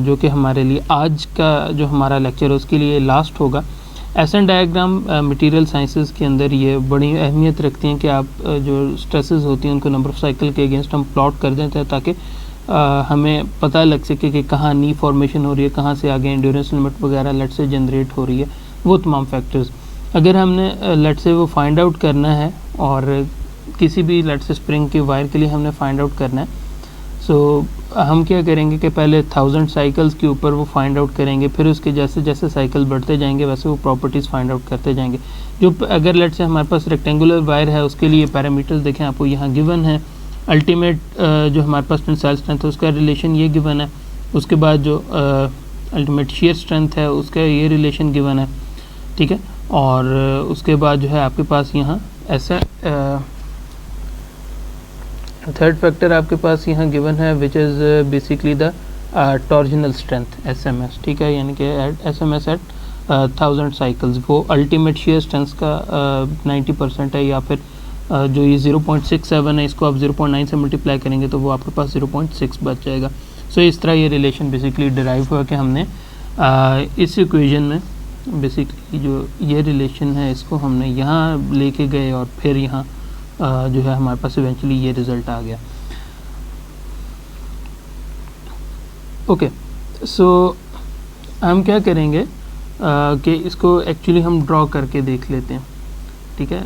जो कि हमारे लिए आज का जो हमारा लेक्चर है उसके लिए लास्ट होगा. एसन डायग्राम मटेरियल साइंसेस के अंदर ये बड़ी अहमियत रखती हैं कि आप जो स्ट्रेसेस होती हैं उनको नंबर ऑफ़ साइकिल के अगेंस्ट हम प्लॉट कर देते हैं ताकि हमें पता लग सके कि कहाँ नी फॉर्मेशन हो रही है, कहाँ से आगे एंड्योरेंस लिमिट वगैरह लेट से जनरेट हो रही है, वो तमाम फैक्टर्स अगर हमने लेट से वो फाइंड आउट करना है, और किसी भी लेट से स्प्रिंग की वायर के लिए हमने फाइंड आउट करना है, सो हम क्या करेंगे कि पहले 1000 साइकिल्स के ऊपर वो फाइंड आउट करेंगे, फिर उसके जैसे जैसे साइकिल बढ़ते जाएंगे वैसे वो प्रॉपर्टीज़ फाइंड आउट करते जाएंगे। जो अगर लेट से हमारे पास रेक्टेंगुलर वायर है उसके लिए पैरामीटर्स देखें आपको यहाँ गिवन है। अल्टीमेट जो हमारे पास टेंसाइल स्ट्रेंथ है उसका रिलेशन ये गिवन है, उसके बाद जो अल्टीमेट शियर स्ट्रेंथ है उसका ये रिलेशन गिवन है, ठीक है। और उसके बाद जो है आपके पास यहाँ ऐसा थर्ड फैक्टर आपके पास यहाँ गिवन है which is basically the torsional strength SMS, ठीक है, यानी कि SMS एट 1000 साइकिल्स, वो अल्टीमेट शियर स्ट्रेंथ का 90% है, या फिर जो ये 0.67 है इसको आप 0.9 से मल्टीप्लाई करेंगे तो वो आपके पास 0.6 बच जाएगा। सो इस तरह ये रिलेशन बेसिकली डिराइव हुआ कि हमने इस इक्वेशन में बेसिकली जो ये रिलेशन है इसको हमने यहाँ लेके गए और फिर यहाँ जो है हमारे पास इवेंचुअली ये रिज़ल्ट आ गया। ओके, सो हम क्या करेंगे कि इसको एक्चुअली हम ड्रॉ करके देख लेते हैं, ठीक है।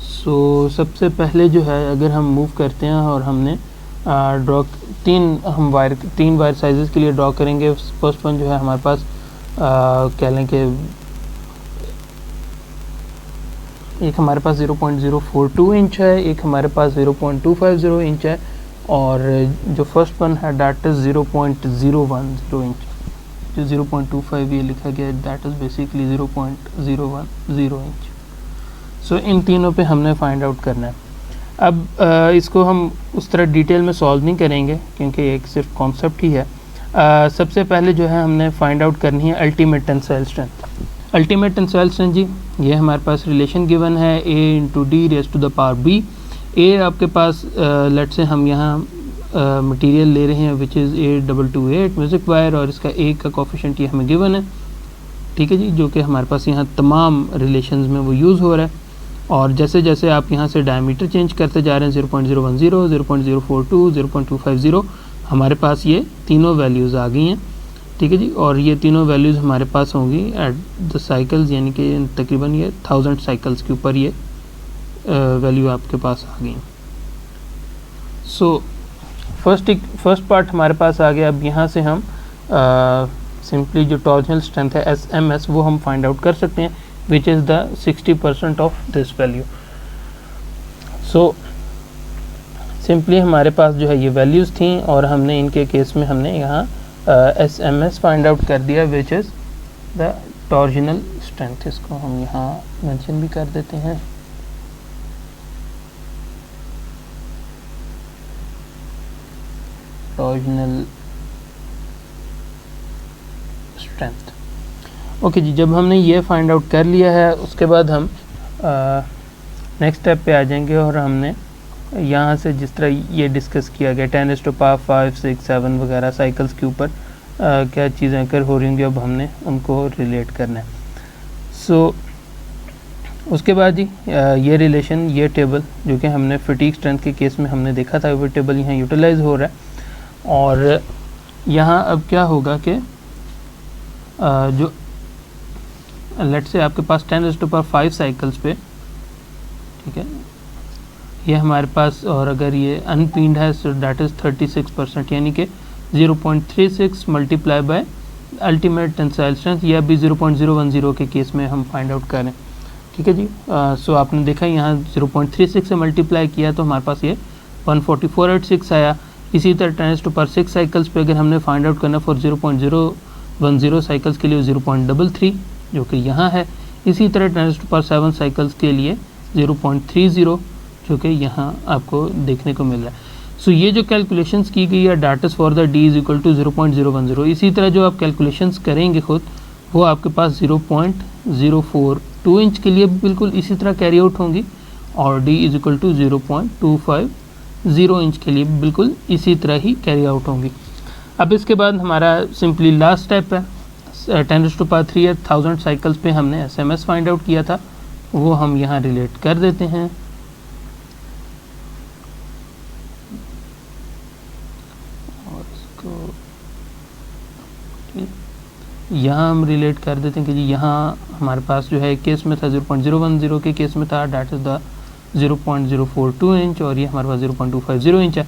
सो सबसे पहले जो है अगर हम मूव करते हैं और हमने ड्रॉ तीन वायर साइजेस के लिए ड्रॉ करेंगे। फर्स्ट वन जो है हमारे पास कह लें कि एक हमारे पास 0.042 इंच है, एक हमारे पास 0.250 इंच है, और जो फर्स्ट वन है दैट इज़ 0.010 इंच, जो 0.25 ये लिखा गया दैट इज़ बेसिकली 0.010 इंच। सो इन तीनों पे हमने फाइंड आउट करना है। अब इसको हम उस तरह डिटेल में सॉल्व नहीं करेंगे क्योंकि एक सिर्फ कॉन्सेप्ट ही है। सबसे पहले जो है हमने फाइंड आउट करनी है ultimate tensile strength. Ultimate tensile strength जी ये हमारे पास रिलेशन गिवन है A × D⁻⁵ A आपके पास लेट से हम यहाँ मटेरियल ले रहे हैं विच इज़ 8228 म्यूज़िक वायर, और इसका A का कोफिशिएंट ये हमें गिवन है, ठीक है जी, जो कि हमारे पास यहाँ तमाम रिलेशंस में वो यूज़ हो रहा है। और जैसे जैसे आप यहाँ से डायमीटर चेंज करते जा रहे हैं 0.010, 0.042, 0.250, हमारे पास ये तीनों वैल्यूज़ आ गई हैं, ठीक है जी। और ये तीनों वैल्यूज़ हमारे पास होंगी एट द साइकिल्स, यानी कि तकरीबन ये 1000 साइकिल्स के ऊपर ये वैल्यू आपके पास आ गई। सो फर्स्ट पार्ट हमारे पास आ गया। अब यहाँ से हम सिंपली जो टॉर्जनल स्ट्रेंथ है SMS वो हम फाइंड आउट कर सकते हैं विच is the 60% of this value. So simply हमारे पास जो है ये वैल्यूज़ थी और हमने इनके केस में हमने यहाँ SMS फाइंड आउट कर दिया विच इज़ द टॉर्जनल स्ट्रेंथ। इसको हम यहाँ मेंशन भी कर देते हैं। Torsional strength. ओके जी, जब हमने ये फाइंड आउट कर लिया है उसके बाद हम नेक्स्ट स्टेप पे आ जाएंगे और हमने यहाँ से जिस तरह ये डिस्कस किया गया 10⁵5, 6, 7 वगैरह साइकिल्स के ऊपर क्या चीज़ें कर हो रही होंगी, अब हमने उनको रिलेट करना है। सो उसके बाद जी ये रिलेशन, ये टेबल जो कि हमने फटीग स्ट्रेंथ के केस में हमने देखा था, वो टेबल यहाँ यूटिलाइज हो रहा है। और यहाँ अब क्या होगा कि जो लेट से आपके पास 10⁵5 साइकिल्स पे, ठीक है, ये हमारे पास, और अगर ये अनपीन्ड है सो दैट इज़ 36%, यानी कि 0.36 multiply by ultimate tensile strength, या भी 0.010 के केस में हम फाइंड आउट करें, ठीक है जी। सो आपने देखा यहाँ 0.36 से मल्टीप्लाई किया तो हमारे पास ये 14486 आया। इसी तरह 10⁻6 साइकिल्स पे अगर हमने फाइंड आउट करना फॉर 0.010 साइकिल्स के लिए 0.33 जो कि यहाँ है। इसी तरह 10⁻7 साइकिल्स के लिए 0.30 जो कि यहाँ आपको देखने को मिल रहा है। सो ये जो कैलकुलेशंस की गई है that is for the D = 0.010। इसी तरह जो आप कैलकुलेशंस करेंगे खुद वो आपके पास 0.042 इंच के लिए बिल्कुल इसी तरह कैरी आउट होंगी, और D = 0.250 इंच के लिए बिल्कुल इसी तरह ही कैरी आउट होंगी। अब इसके बाद हमारा सिंपली लास्ट स्टेप है 10⁻³ या 1000 साइकिल्स पे हमने SMS फाइंड आउट किया था, वो हम यहाँ रिलेट कर देते हैं। यहाँ हम रिलेट कर देते हैं कि जी यहाँ हमारे पास जो है केस में था 0.010 के केस में था, डैट इज़ द 0.042 इंच, और ये हमारे पास 0.250 इंच है।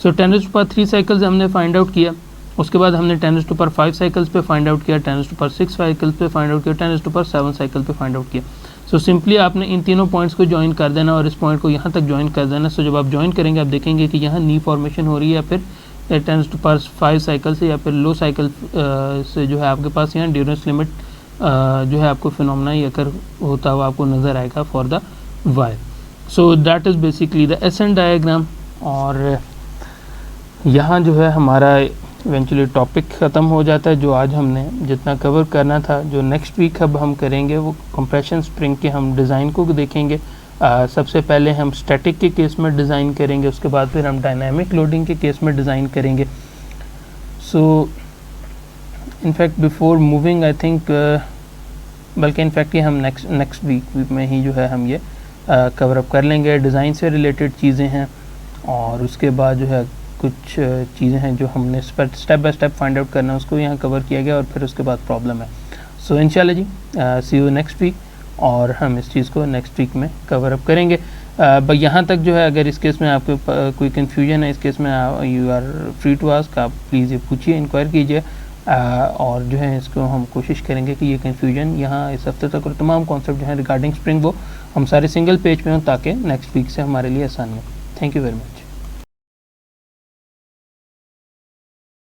सो 10⁻³ साइकिल्स हमने फाइंड आउट किया। उसके बाद हमने 10⁻5 साइकिल्स पे फाइंड आउट किया, 10⁻6 साइकिल्स पे फाइंड आउट किया, 10⁻7 साइकिल पे फाइंड आउट किया। सो सिंपली आपने इन तीनों पॉइंट्स को ज्वाइन कर देना और इस पॉइंट को यहाँ तक ज्वाइन कर देना। सो जब आप ज्वाइन करेंगे आप देखेंगे कि यहाँ नी फॉर्मेशन हो रही है, या फिर 10⁻5 साइकिल से या फिर लो साइकिल से जो है आपके पास यहाँ ड्यूरेंस लिमिट जो है आपको फिनोमेना ही अकर होता हुआ आपको नज़र आएगा for the wire. So that is basically the ascent diagram. और यहाँ जो है हमारा इवेंचुअली टॉपिक ख़त्म हो जाता है, जो आज हमने जितना कवर करना था। जो नेक्स्ट वीक अब हम करेंगे वो कंप्रेशन स्प्रिंग के हम डिज़ाइन को देखेंगे। सबसे पहले हम स्टैटिक के केस में डिज़ाइन करेंगे, उसके बाद फिर हम डायनामिक लोडिंग के केस में डिज़ाइन करेंगे। So in fact before moving I think बल्कि इनफैक्ट ये हम नेक्स्ट वीक में ही जो है हम ये कवर अप कर लेंगे। डिज़ाइन से रिलेटेड चीज़ें हैं और उसके बाद जो है कुछ चीज़ें हैं जो हमने step by step find out करना है, उसको यहाँ कवर किया गया और फिर उसके बाद प्रॉब्लम है। सो इंशाल्लाह जी सी यू नेक्स्ट वीक, और हम इस चीज़ को नेक्स्ट वीक में कवर अप करेंगे। यहाँ तक जो है अगर इस केस में आपको कोई कन्फ्यूजन है, इस केस में you are free to ask, आप प्लीज़ ये पूछिए, इंक्वायर कीजिए, और जो है इसको हम कोशिश करेंगे कि ये कन्फ्यूजन यहाँ इस हफ्ते तक और तमाम कॉन्सेप्ट जो है रिगार्डिंग स्प्रिंग वो हम सारे सिंगल पेज पे हों ताकि नेक्स्ट वीक से हमारे लिए आसानी हो। Thank you very much.